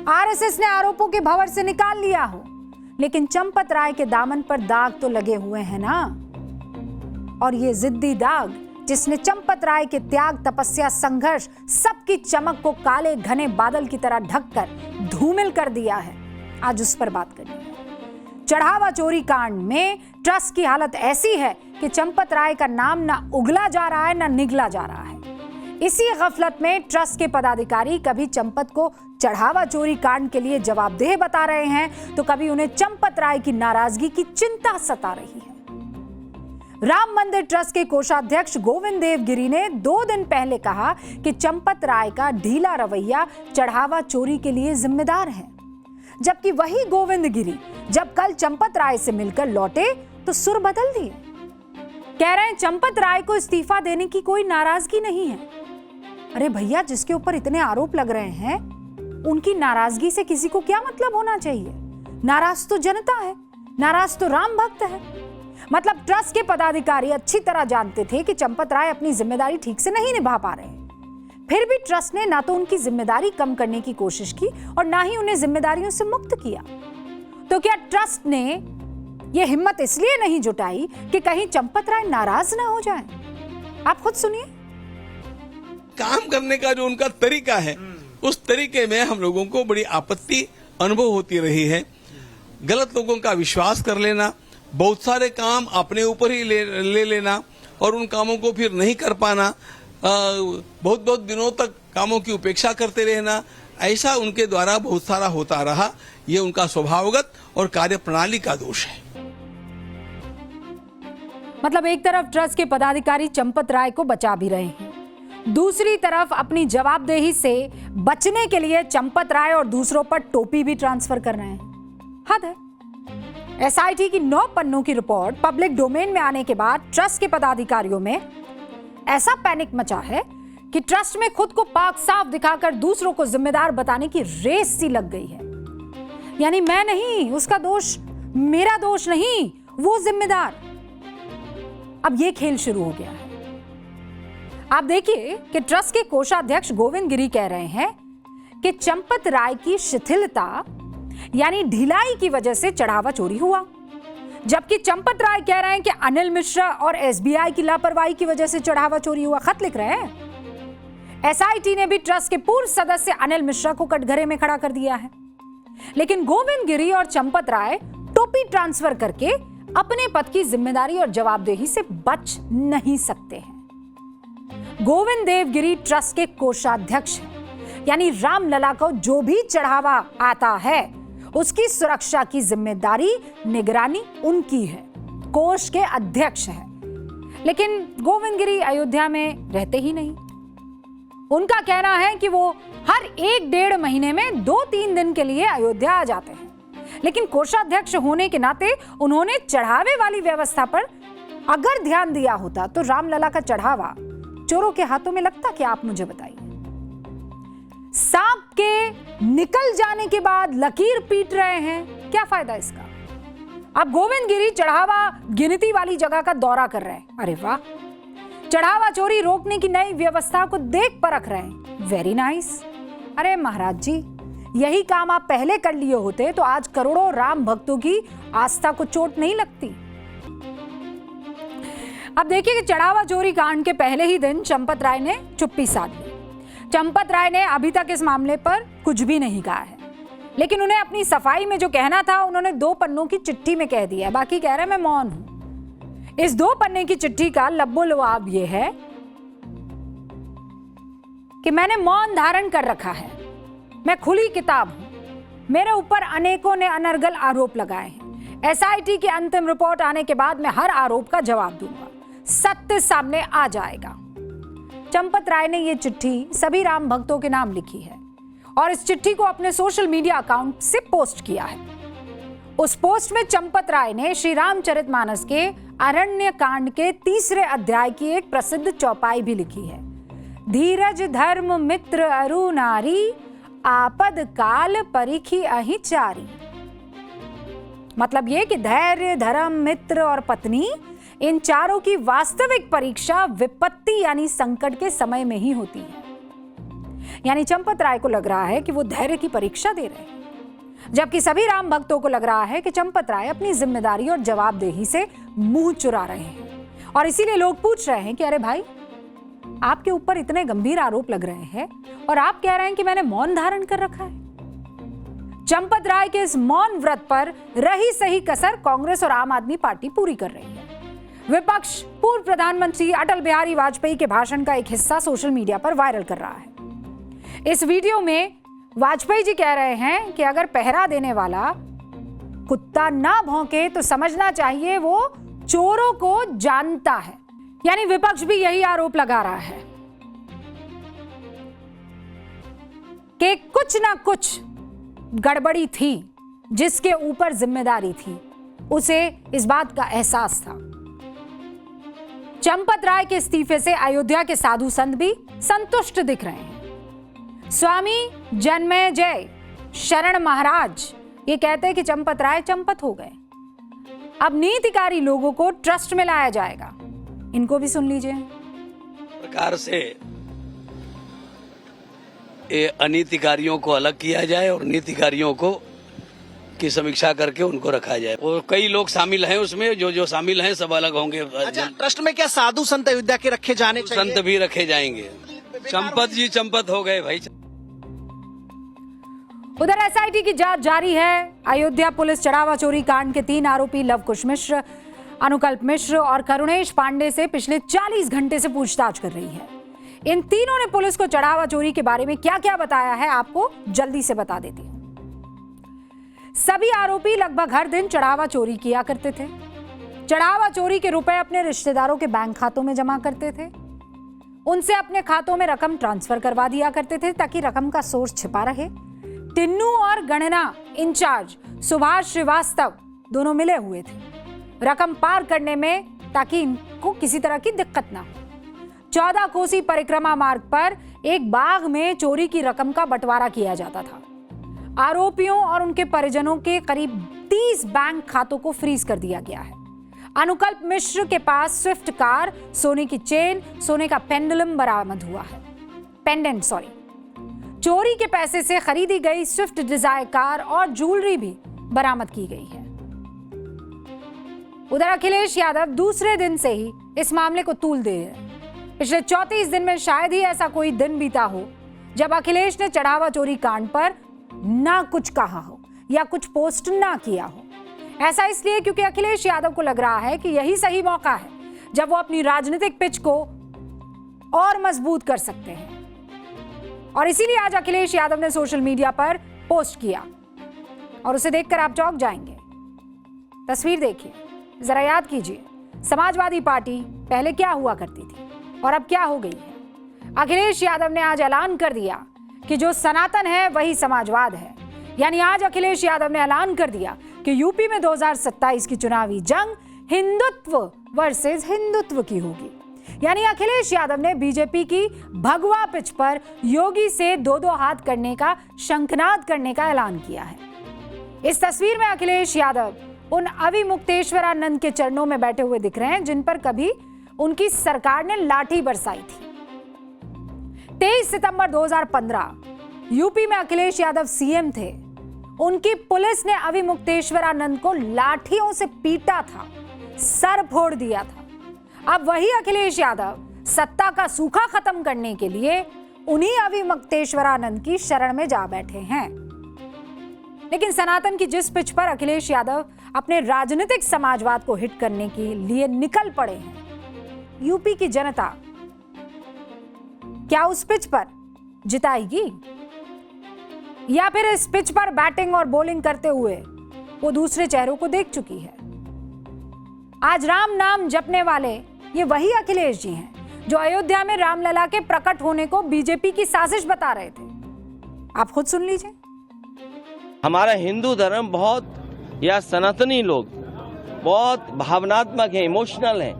आरएसएस ने आरोपों के भंवर से निकाल लिया हो, लेकिन चंपत राय के दामन पर दाग तो लगे हुए हैं ना। और ये जिद्दी दाग जिसने चंपत राय के त्याग, तपस्या, संघर्ष, सबकी चमक को काले घने बादल की तरह ढककर धूमिल कर दिया है, आज उस पर बात करेंगे। चढ़ावा चोरी कांड में ट्रस्ट की हालत ऐसी है कि चंपत राय का नाम ना उगला जा रहा है ना निगला जा रहा है। इसी गफलत में ट्रस्ट के पदाधिकारी कभी चंपत को चढ़ावा चोरी कांड के लिए जवाबदेह बता रहे हैं तो कभी उन्हें चंपत राय की नाराजगी की चिंता सता रही है। राम मंदिर ट्रस्ट के कोषाध्यक्ष गोविंद देवगिरी ने 2 दिन पहले कहा कि चंपत राय का ढीला रवैया चढ़ावा चोरी के लिए जिम्मेदार है, जबकि वही गोविंद गिरी जब कल चंपत राय से मिलकर लौटे तो सुर बदल दिए। कह रहे हैं चंपत राय को इस्तीफा देने की कोई नाराजगी नहीं है। अरे भैया, जिसके ऊपर इतने आरोप लग रहे हैं उनकी नाराजगी से किसी को क्या मतलब होना चाहिए? नाराज तो जनता है, नाराज तो राम भक्त है। मतलब ट्रस्ट के पदाधिकारी अच्छी तरह जानते थे कि चंपत राय अपनी जिम्मेदारी ठीक से नहीं निभा पा रहे हैं, फिर भी ट्रस्ट ने ना तो उनकी जिम्मेदारी कम करने की कोशिश की और ना ही उन्हें जिम्मेदारियों से मुक्त किया। तो क्या ट्रस्ट ने यह हिम्मत इसलिए नहीं जुटाई कि कहीं चंपत राय नाराज ना हो जाए? आप खुद सुनिए। काम करने का जो उनका तरीका है, उस तरीके में हम लोगों को बड़ी आपत्ति अनुभव होती रही है। गलत लोगों का विश्वास कर लेना, बहुत सारे काम अपने ऊपर ही ले लेना और उन कामों को फिर नहीं कर पाना, बहुत बहुत दिनों तक कामों की उपेक्षा करते रहना, ऐसा उनके द्वारा बहुत सारा होता रहा। ये उनका स्वभावगत और कार्यप्रणाली का दोष है। मतलब एक तरफ ट्रस्ट के पदाधिकारी चंपत राय को बचा भी रहे हैं, दूसरी तरफ अपनी जवाबदेही से बचने के लिए चंपत राय और दूसरों पर टोपी भी ट्रांसफर कर रहे हैं। हद है। एसआईटी की 9 पन्नों की रिपोर्ट पब्लिक डोमेन में आने के बाद ट्रस्ट के पदाधिकारियों में ऐसा पैनिक मचा है कि ट्रस्ट में खुद को पाक साफ दिखाकर दूसरों को जिम्मेदार बताने की रेस सी लग गई है। यानी मैं नहीं, उसका दोष मेरा दोष नहीं, वो जिम्मेदार। अब ये खेल शुरू हो गया है। आप देखिए कि ट्रस्ट के कोषाध्यक्ष गोविंद गिरी कह रहे हैं कि चंपत राय की शिथिलता यानी ढिलाई की वजह से चढ़ावा चोरी हुआ, जबकि चंपत राय कह रहे हैं कि अनिल मिश्रा और एसबीआई की लापरवाही की वजह से चढ़ावा चोरी हुआ। खत लिख रहे हैं। एसआईटी ने भी ट्रस्ट के पूर्व सदस्य अनिल मिश्रा को कटघरे में खड़ा कर दिया है, लेकिन गोविंद गिरी और चंपत राय टोपी ट्रांसफर करके अपने पद की जिम्मेदारी और जवाबदेही से बच नहीं सकते हैं। गोविंद देव गिरी ट्रस्ट के कोषाध्यक्ष हैं, यानी रामलला को जो भी चढ़ावा आता है उसकी सुरक्षा की जिम्मेदारी, निगरानी उनकी है, कोष के अध्यक्ष हैं। लेकिन गोविंद गिरी अयोध्या में रहते ही नहीं। उनका कहना है कि वो हर 1-1.5 महीने में 2-3 दिन के लिए अयोध्या आ जाते हैं, लेकिन कोषाध्यक्ष होने के नाते उन्होंने चढ़ावे वाली व्यवस्था पर अगर ध्यान दिया होता तो रामलला का चढ़ावा चोरों के हाथों में लगता क्या? आप मुझे बताइए। सांप के निकल जाने के बाद लकीर पीट रहे हैं, क्या फायदा इसका? अब गोविंद गिरी चढ़ावा गिनती वाली जगह का दौरा कर रहे हैं। अरे वाह, चढ़ावा चोरी रोकने की नई व्यवस्था को देख परख रहे हैं। Very nice. अरे महाराज जी, यही काम आप पहले कर लिए होते तो आज करोड़ों राम भक्तों की आस्था को चोट नहीं लगती। अब देखिए कि चढ़ावा चोरी कांड के पहले ही दिन चंपत राय ने चुप्पी साध ली। चंपत राय ने अभी तक इस मामले पर कुछ भी नहीं कहा है, लेकिन उन्हें अपनी सफाई में जो कहना था उन्होंने 2 पन्नों की चिट्ठी में कह दिया है। बाकी कह रहे हैं मैं मौन हूं। इस 2 पन्ने की चिट्ठी का लब्बो-लुआब यह है कि मैंने मौन धारण कर रखा है, मैं खुली किताब हूं, मेरे ऊपर अनेकों ने अनर्गल आरोप लगाए हैं। एसआईटी की अंतिम रिपोर्ट आने के बाद मैं हर आरोप का जवाब दूंगा, सत्य सामने आ जाएगा। चंपत राय ने यह चिट्ठी सभी राम भक्तों के नाम लिखी है और इस चिट्ठी को अपने सोशल मीडिया अकाउंट से पोस्ट किया है। उस पोस्ट में चंपत राय ने श्री रामचरितमानस के अरण्य कांड के 3रे अध्याय की एक प्रसिद्ध चौपाई भी लिखी है। धीरज धर्म मित्र अरु नारी, आपद काल परिखी अहि चारी। मतलब ये कि धैर्य, धर्म, मित्र और पत्नी, इन चारों की वास्तविक परीक्षा विपत्ति यानी संकट के समय में ही होती है। यानी चंपत राय को लग रहा है कि वो धैर्य की परीक्षा दे रहे हैं, जबकि सभी राम भक्तों को लग रहा है कि चंपत राय अपनी जिम्मेदारी और जवाबदेही से मुंह चुरा रहे हैं। और इसीलिए लोग पूछ रहे हैं कि अरे भाई, आपके ऊपर इतने गंभीर आरोप लग रहे हैं और आप कह रहे हैं कि मैंने मौन धारण कर रखा है। चंपत राय के इस मौन व्रत पर रही सही कसर कांग्रेस और आम आदमी पार्टी पूरी कर रही है। विपक्ष पूर्व प्रधानमंत्री अटल बिहारी वाजपेयी के भाषण का एक हिस्सा सोशल मीडिया पर वायरल कर रहा है। इस वीडियो में वाजपेयी जी कह रहे हैं कि अगर पहरा देने वाला कुत्ता ना भौंके तो समझना चाहिए वो चोरों को जानता है। यानी विपक्ष भी यही आरोप लगा रहा है कि कुछ ना कुछ गड़बड़ी थी, जिसके ऊपर जिम्मेदारी थी, उसे इस बात का एहसास था। चंपत राय के इस्तीफे से अयोध्या के साधु संत भी संतुष्ट दिख रहे हैं। स्वामी जन्मेजय शरण महाराज ये कहते हैं कि चंपत राय चंपत हो गए। अब नीतिकारी लोगों को ट्रस्ट में लाया जाएगा। इनको भी सुन लीजिए। प्रकार से ये अनीतिकारियों को अलग किया जाए और नीतिकारियों को की समीक्षा करके उनको रखा जाए। और कई लोग शामिल हैं उसमें, जो शामिल हैं सब अलग होंगे। अच्छा, ट्रस्ट में क्या साधु संत अयोध्या के रखे जाने चाहिए? संत भी रखे जाएंगे। चंपत जी चंपत हो गए भाई। उधर एसआईटी की जांच जारी है। अयोध्या पुलिस चढ़ावा चोरी कांड के 3 आरोपी लवकुश मिश्र, अनुकल्प मिश्र और करुणेश पांडे से पिछले 40 घंटे से पूछताछ कर रही है। इन तीनों ने पुलिस को चढ़ावा चोरी के बारे में क्या क्या बताया है, आपको जल्दी से बता देती हूं। सभी आरोपी लगभग हर दिन चढ़ावा चोरी किया करते थे। चढ़ावा चोरी के रुपए अपने रिश्तेदारों के बैंक खातों में जमा करते थे। उनसे अपने खातों में रकम ट्रांसफर करवा दिया करते थे ताकि रकम का सोर्स छिपा रहे। टिन्नू और गणना इंचार्ज सुभाष श्रीवास्तव दोनों मिले हुए थे रकम पार करने में, ताकि इनको किसी तरह की दिक्कत ना हो। 14 कोसी परिक्रमा मार्ग पर एक बाग में चोरी की रकम का बंटवारा किया जाता था। आरोपियों और उनके परिजनों के करीब 30 बैंक खातों को फ्रीज कर दिया गया है। अनुकल्प मिश्र के पास स्विफ्ट कार, सोने की चेन, सोने का पेंडुलम बरामद हुआ है। पेंडेंट चोरी के पैसे से खरीदी गई स्विफ्ट डिजायर कार और ज्वेलरी भी बरामद की गई है। उधर अखिलेश यादव दूसरे दिन से ही इस मामले को तूल दे रहे हैं। पिछले 34 दिन में शायद ही ऐसा कोई दिन बीता हो जब अखिलेश ने चढ़ावा चोरी कांड पर ना कुछ कहा हो या कुछ पोस्ट ना किया हो। ऐसा इसलिए क्योंकि अखिलेश यादव को लग रहा है कि यही सही मौका है जब वो अपनी राजनीतिक पिच को और मजबूत कर सकते हैं। और इसीलिए आज अखिलेश यादव ने सोशल मीडिया पर पोस्ट किया और उसे देखकर आप चौंक जाएंगे। तस्वीर देखिए, जरा याद कीजिए, समाजवादी पार्टी पहले क्या हुआ करती थी और अब क्या हो गई है। अखिलेश यादव ने आज ऐलान कर दिया कि जो सनातन है वही समाजवाद है। यानी आज अखिलेश यादव ने ऐलान कर दिया कि यूपी में 2027 की चुनावी जंग हिंदुत्व वर्सेस हिंदुत्व की होगी। यानी अखिलेश यादव ने बीजेपी की भगवा पिच पर योगी से दो हाथ करने का, शंखनाद करने का ऐलान किया है। इस तस्वीर में अखिलेश यादव उन अविमुक्तेश्वरानंद के चरणों में बैठे हुए दिख रहे हैं जिन पर कभी उनकी सरकार ने लाठी बरसाई थी। 23 सितंबर 2015 यूपी में अखिलेश यादव सीएम थे। उनकी पुलिस ने अविमुक्तेश्वरानंद को लाठियों से पीटा था, सर फोड़ दिया था। अब वही अखिलेश यादव सत्ता का सूखा खत्म करने के लिए उन्हीं अविमुक्तेश्वरानंद की शरण में जा बैठे हैं। लेकिन सनातन की जिस पिच पर अखिलेश यादव अपने राजनीतिक समाजवाद को हिट करने के लिए निकल पड़े हैं, यूपी की जनता क्या उस पिच पर जिताएगी या फिर इस पिच पर बैटिंग और बॉलिंग करते हुए वो दूसरे चेहरों को देख चुकी है। आज राम नाम जपने वाले ये वही अखिलेश जी हैं जो अयोध्या में रामलला के प्रकट होने को बीजेपी की साजिश बता रहे थे। आप खुद सुन लीजिए। हमारा हिंदू धर्म बहुत, या सनातनी लोग बहुत भावनात्मक है, इमोशनल है।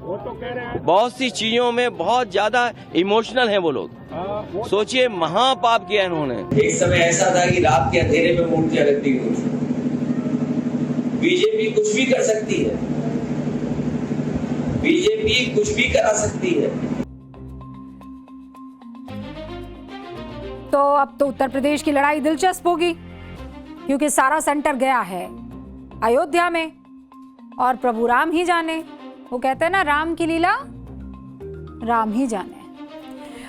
बहुत सी चीजों में बहुत ज्यादा इमोशनल है वो लोग। सोचिए, महापाप किया इन्होंने। एक समय ऐसा था कि रात के अंधेरे में मूर्तियां लगती हुई थी। बीजेपी कुछ भी कर सकती है, बीजेपी कुछ भी करा सकती है। तो अब तो उत्तर प्रदेश की लड़ाई दिलचस्प होगी क्योंकि सारा सेंटर गया है अयोध्या में और प्रभु राम ही जाने, वो कहते हैं ना, राम की लीला राम ही जाने।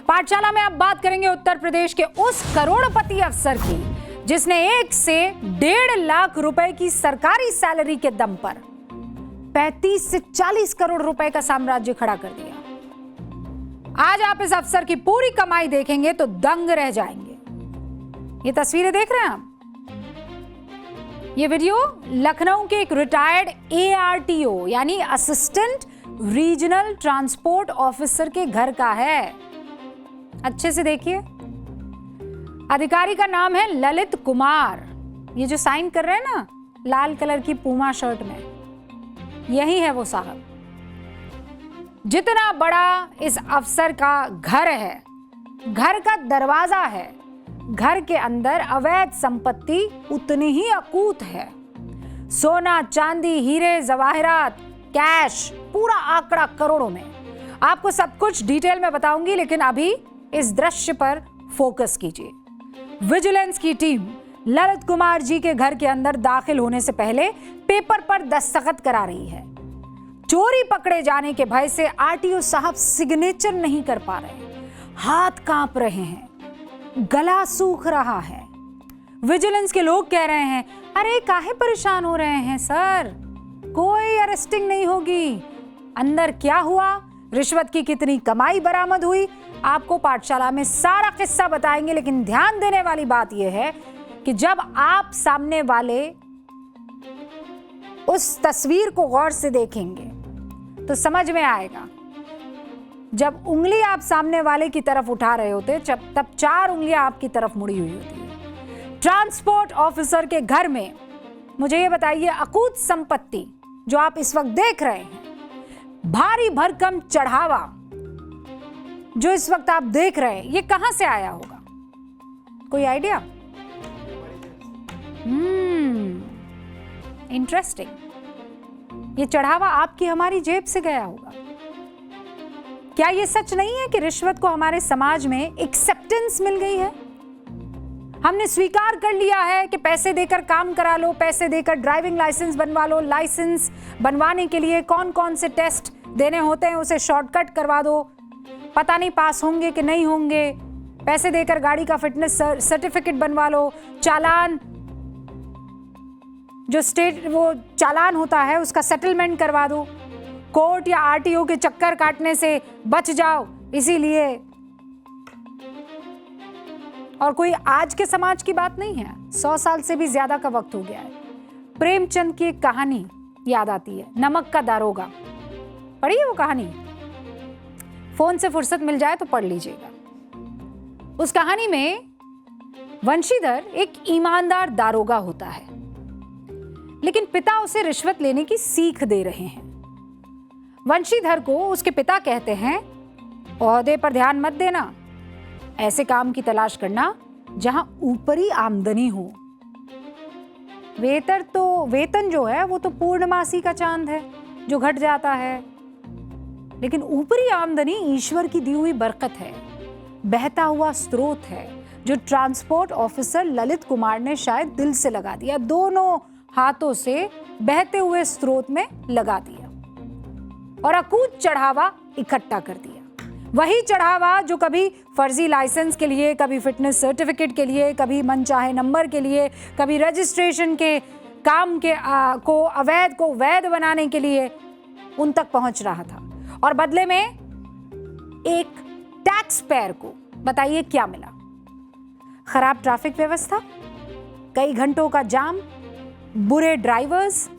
पाठशाला में अब बात करेंगे उत्तर प्रदेश के उस करोड़पति अफसर की जिसने 1 से 1.5 लाख रुपए की सरकारी सैलरी के दम पर 35 से 40 करोड़ रुपए का साम्राज्य खड़ा कर दिया। आज आप इस अफसर की पूरी कमाई देखेंगे तो दंग रह जाएंगे। ये तस्वीरें देख रहे हैं आप। ये वीडियो लखनऊ के एक रिटायर्ड ARTO यानी असिस्टेंट रीजनल ट्रांसपोर्ट ऑफिसर के घर का है। अच्छे से देखिए। अधिकारी का नाम है ललित कुमार। ये जो साइन कर रहे हैं ना लाल कलर की पूमा शर्ट में, यही है वो साहब। जितना बड़ा इस अफसर का घर है, घर का दरवाजा है, घर के अंदर अवैध संपत्ति उतनी ही अकूत है। सोना, चांदी, हीरे, जवाहरात, कैश, पूरा आंकड़ा करोड़ों में। आपको सब कुछ डिटेल में बताऊंगी, लेकिन अभी इस दृश्य पर फोकस कीजिए। विजिलेंस की टीम ललित कुमार जी के घर के अंदर दाखिल होने से पहले पेपर पर दस्तखत करा रही है। चोरी पकड़े जाने के भय से RTO साहब सिग्नेचर नहीं कर पा रहे, हाथ कांप रहे हैं, गला सूख रहा है। विजिलेंस के लोग कह रहे हैं, अरे काहे परेशान हो रहे हैं सर, कोई अरेस्टिंग नहीं होगी। अंदर क्या हुआ, रिश्वत की कितनी कमाई बरामद हुई, आपको पाठशाला में सारा किस्सा बताएंगे। लेकिन ध्यान देने वाली बात यह है कि जब आप सामने वाले उस तस्वीर को गौर से देखेंगे तो समझ में आएगा। जब उंगली आप सामने वाले की तरफ उठा रहे होते तब 4 उंगलियां आपकी तरफ मुड़ी हुई होती है। ट्रांसपोर्ट ऑफिसर के घर में मुझे ये बताइए, अकूत संपत्ति जो आप इस वक्त देख रहे हैं, भारी भरकम चढ़ावा जो इस वक्त आप देख रहे हैं, ये कहां से आया होगा? कोई आइडिया? इंटरेस्टिंग। ये चढ़ावा आपकी हमारी जेब से गया होगा। क्या ये सच नहीं है कि रिश्वत को हमारे समाज में एक्सेप्टेंस मिल गई है? हमने स्वीकार कर लिया है कि पैसे देकर काम करा लो, पैसे देकर ड्राइविंग लाइसेंस बनवा लो, लाइसेंस बनवाने के लिए कौन कौन से टेस्ट देने होते हैं उसे शॉर्टकट करवा दो, पता नहीं पास होंगे कि नहीं होंगे, पैसे देकर गाड़ी का फिटनेस सर्टिफिकेट बनवा लो, चालान जो स्टेट वो चालान होता है उसका सेटलमेंट करवा दो, कोर्ट या आरटीओ के चक्कर काटने से बच जाओ। इसीलिए और कोई आज के समाज की बात नहीं है, 100 साल से भी ज्यादा का वक्त हो गया है। प्रेमचंद की एक कहानी याद आती है, नमक का दारोगा। पढ़ी है वो कहानी? फोन से फुर्सत मिल जाए तो पढ़ लीजिएगा। उस कहानी में वंशीधर एक ईमानदार दारोगा होता है, लेकिन पिता उसे रिश्वत लेने की सीख दे रहे हैं। वंशीधर को उसके पिता कहते हैं, ओहदे पर ध्यान मत देना, ऐसे काम की तलाश करना जहां ऊपरी आमदनी हो। वेतन जो है वो तो पूर्णमासी का चांद है जो घट जाता है, लेकिन ऊपरी आमदनी ईश्वर की दी हुई बरकत है, बहता हुआ स्रोत है जो ट्रांसपोर्ट ऑफिसर ललित कुमार ने शायद दिल से लगा दिया, दोनों हाथों से बहते हुए स्रोत में लगा दिया और अकूत चढ़ावा इकट्ठा कर दिया। वही चढ़ावा जो कभी फर्जी लाइसेंस के लिए, कभी फिटनेस सर्टिफिकेट के लिए, कभी मनचाहे नंबर के लिए, कभी रजिस्ट्रेशन के काम के को अवैध को वैध बनाने के लिए उन तक पहुंच रहा था। और बदले में एक टैक्स पेयर को बताइए क्या मिला? खराब ट्रैफिक व्यवस्था, कई घंटों का जाम, बुरे ड्राइवर्स,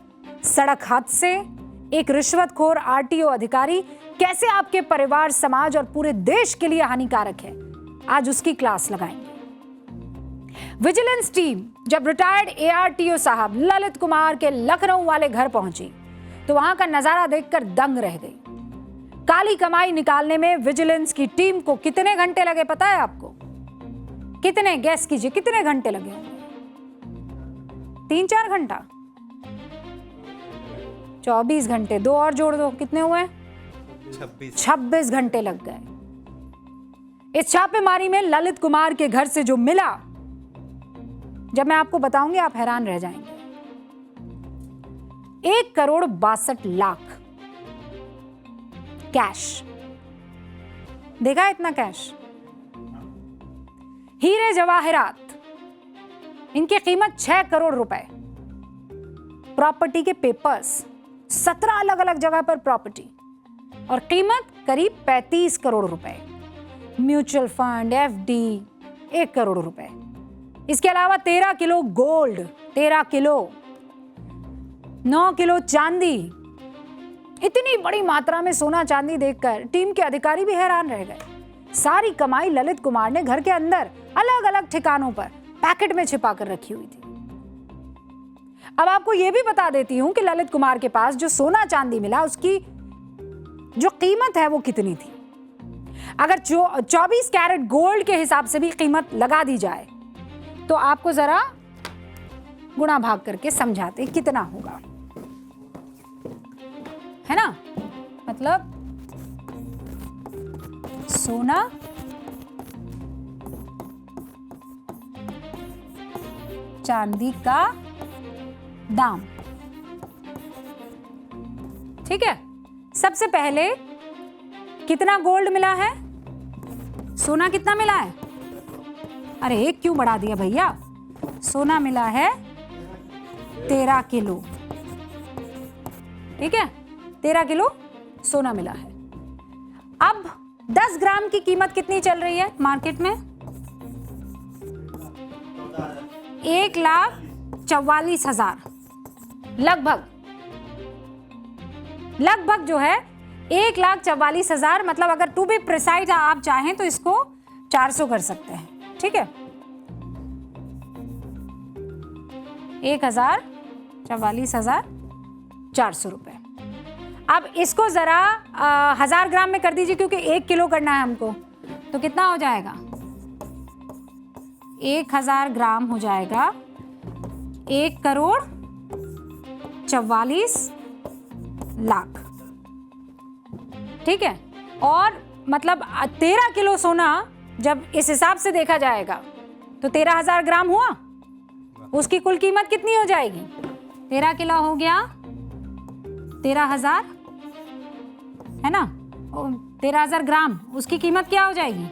सड़क हादसे, एक रिश्वतखोर आरटीओ अधिकारी कैसे आपके परिवार, समाज और पूरे देश के लिए हानिकारक है, आज उसकी क्लास लगाएंगे। विजिलेंस टीम जब रिटायर्ड एआरटीओ साहब ललित कुमार के लखनऊ वाले घर पहुंची तो वहां का नजारा देखकर दंग रह गई। काली कमाई निकालने में विजिलेंस की टीम को कितने घंटे लगे पता है आपको? कितने? गैस कीजिए कितने घंटे लगे होंगे? 3-4 घंटा? 24 घंटे, 2 और जोड़ दो, कितने हुए? 26 घंटे लग गए। इस छापेमारी में ललित कुमार के घर से जो मिला, जब मैं आपको बताऊंगी आप हैरान रह जाएंगे। 1,62,00,000 कैश। देखा है इतना कैश? हीरे जवाहरात, इनकी कीमत 6 करोड़ रुपए। प्रॉपर्टी के पेपर्स, 17 अलग अलग जगह पर प्रॉपर्टी और कीमत करीब 35 करोड़ रुपए। म्यूचुअल फंड, एफडी 1 करोड़ रुपए। इसके अलावा 13 किलो गोल्ड, 13 किलो, 9 किलो चांदी। इतनी बड़ी मात्रा में सोना चांदी देखकर टीम के अधिकारी भी हैरान रह गए। सारी कमाई ललित कुमार ने घर के अंदर अलग अलग ठिकानों पर पैकेट में छिपा कर रखी हुई थी। अब आपको यह भी बता देती हूं कि ललित कुमार के पास जो सोना चांदी मिला उसकी जो कीमत है वो कितनी थी। अगर 24 कैरेट गोल्ड के हिसाब से भी कीमत लगा दी जाए तो आपको जरा गुणा भाग करके समझाते कितना होगा, है ना? मतलब सोना चांदी का दाम, ठीक है? सबसे पहले कितना गोल्ड मिला है, सोना कितना मिला है? अरे एक क्यों बढ़ा दिया भैया? सोना मिला है 13 किलो, ठीक है? 13 किलो सोना मिला है। अब 10 ग्राम की कीमत कितनी चल रही है मार्केट में? 1,44,000 लगभग जो है 1,44,000। मतलब अगर टू बी प्रिसाइज आप चाहें तो इसको 400 कर सकते हैं, ठीक है? 1,44,400 रुपए। अब इसको जरा 1000 ग्राम में कर दीजिए क्योंकि 1 किलो करना है हमको, तो कितना हो जाएगा? 1000 ग्राम हो जाएगा 1,44,000 लाख, ठीक है। और मतलब 13 किलो सोना जब इस हिसाब से देखा जाएगा तो 13,000 ग्राम हुआ। उसकी कुल कीमत कितनी हो जाएगी? 13 किलो हो गया 13,000, है ना। 13,000 ग्राम, उसकी कीमत क्या हो जाएगी?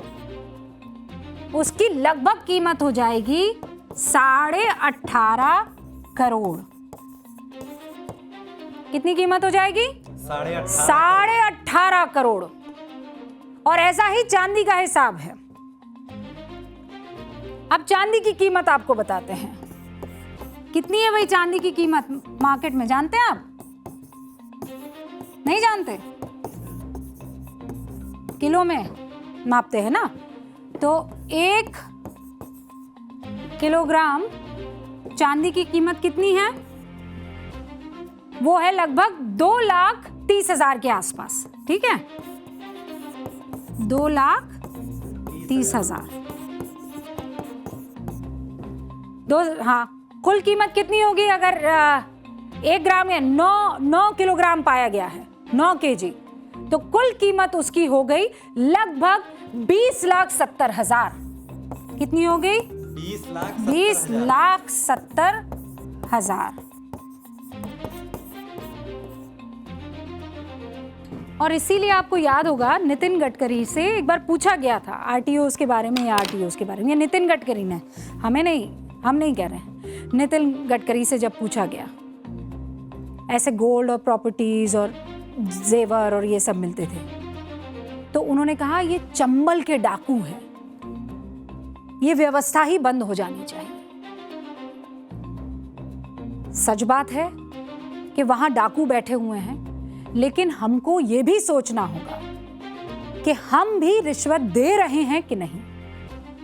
उसकी लगभग कीमत हो जाएगी 18.5 करोड़। कितनी कीमत हो जाएगी? 18.5 करोड़। और ऐसा ही चांदी का हिसाब है। अब चांदी की कीमत आपको बताते हैं। कितनी है भाई चांदी की कीमत मार्केट में, जानते हैं आप? नहीं जानते? किलो में मापते हैं ना। तो 1 किलोग्राम चांदी की कीमत कितनी है? वो है लगभग 2,30,000 के आसपास, ठीक है। 2,30,000। हाँ, कुल कीमत कितनी होगी अगर 1 ग्राम या 9 किलोग्राम पाया गया है, 9 केजी, तो कुल कीमत उसकी हो गई लगभग 20,70,000। कितनी हो गई? 20,70,000। और इसीलिए आपको याद होगा नितिन गडकरी से एक बार पूछा गया था आरटीओस के बारे में या आरटीओस के बारे में। ये नितिन गडकरी ने, हमें नहीं, हम नहीं कह रहे हैं, नितिन गडकरी से जब पूछा गया ऐसे गोल्ड और प्रॉपर्टीज और जेवर और ये सब मिलते थे, तो उन्होंने कहा ये चंबल के डाकू हैं, ये व्यवस्था ही बंद हो जानी चाहिए। सच बात है कि वहां डाकू बैठे हुए हैं, लेकिन हमको ये भी सोचना होगा कि हम भी रिश्वत दे रहे हैं कि नहीं,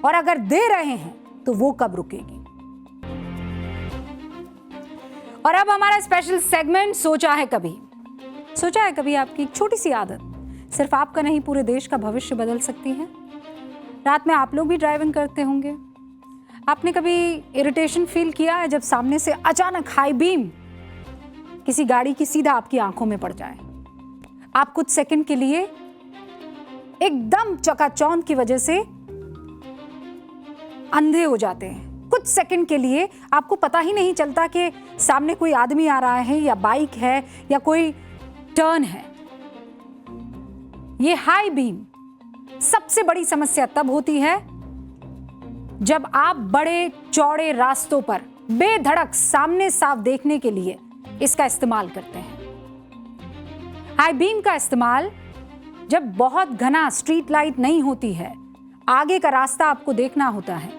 और अगर दे रहे हैं तो वो कब रुकेगी। और अब हमारा स्पेशल सेगमेंट सोचा है कभी। सोचा है कभी आपकी एक छोटी सी आदत सिर्फ आपका नहीं पूरे देश का भविष्य बदल सकती है। रात में आप लोग भी ड्राइविंग करते होंगे। आपने कभी इरिटेशन फील किया है जब सामने से अचानक हाई बीम किसी गाड़ी की सीधा आपकी आंखों में पड़ जाए? आप कुछ सेकंड के लिए एकदम चकाचौंध की वजह से अंधे हो जाते हैं। कुछ सेकंड के लिए आपको पता ही नहीं चलता कि सामने कोई आदमी आ रहा है या बाइक है या कोई टर्न है। ये हाई बीम सबसे बड़ी समस्या तब होती है जब आप बड़े चौड़े रास्तों पर बेधड़क सामने साफ देखने के लिए इसका इस्तेमाल करते हैं। हाई बीम का इस्तेमाल जब बहुत घना स्ट्रीट लाइट नहीं होती है, आगे का रास्ता आपको देखना होता है,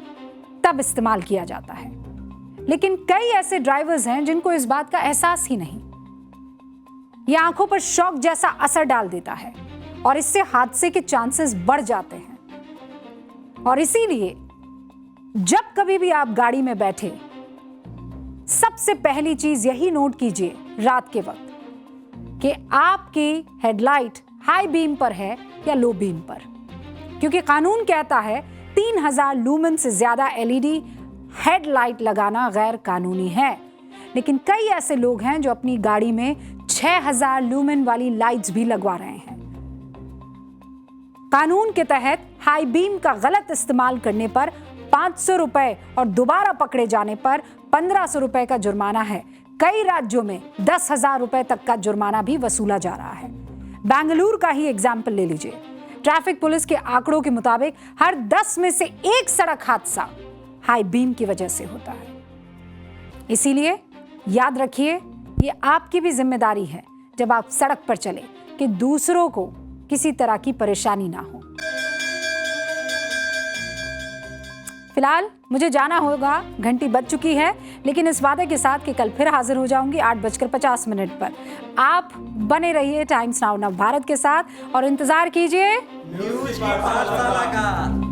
तब इस्तेमाल किया जाता है। लेकिन कई ऐसे ड्राइवर्स हैं जिनको इस बात का एहसास ही नहीं। यह आंखों पर शॉक जैसा असर डाल देता है और इससे हादसे के चांसेस बढ़ जाते हैं। और इसीलिए जब कभी भी आप गाड़ी में बैठे, सबसे पहली चीज यही नोट कीजिए रात के वक्त कि आपकी हेडलाइट हाई बीम पर है या लो बीम पर, क्योंकि कानून कहता है 3,000 लूमेन से ज्यादा एलईडी हेडलाइट लगाना गैर कानूनी है। लेकिन कई ऐसे लोग हैं जो अपनी गाड़ी में 6,000 लूमेन वाली लाइट्स भी लगवा रहे हैं। कानून के तहत हाई बीम का गलत इस्तेमाल करने पर 500 रुपए और दोबारा पकड़े जाने पर 1,500 रुपए का जुर्माना है। कई राज्यों में 10,000 रुपए तक का जुर्माना भी वसूला जा रहा है। बेंगलुरु का ही एग्जाम्पल ले लीजिए। ट्रैफिक पुलिस के आंकड़ों के मुताबिक हर 10 में से 1 सड़क हादसा हाई बीम की वजह से होता है। इसीलिए याद रखिए, ये आपकी भी जिम्मेदारी है जब आप सड़क पर चले कि दूसरों को किसी तरह की परेशानी ना हो। फिलहाल मुझे जाना होगा, घंटी बज चुकी है, लेकिन इस वादे के साथ कि कल फिर हाजिर हो जाऊंगी 8:50 पर। आप बने रहिए टाइम्स नाउ नव भारत के साथ और इंतजार कीजिए न्यूज़ पाठशाला का।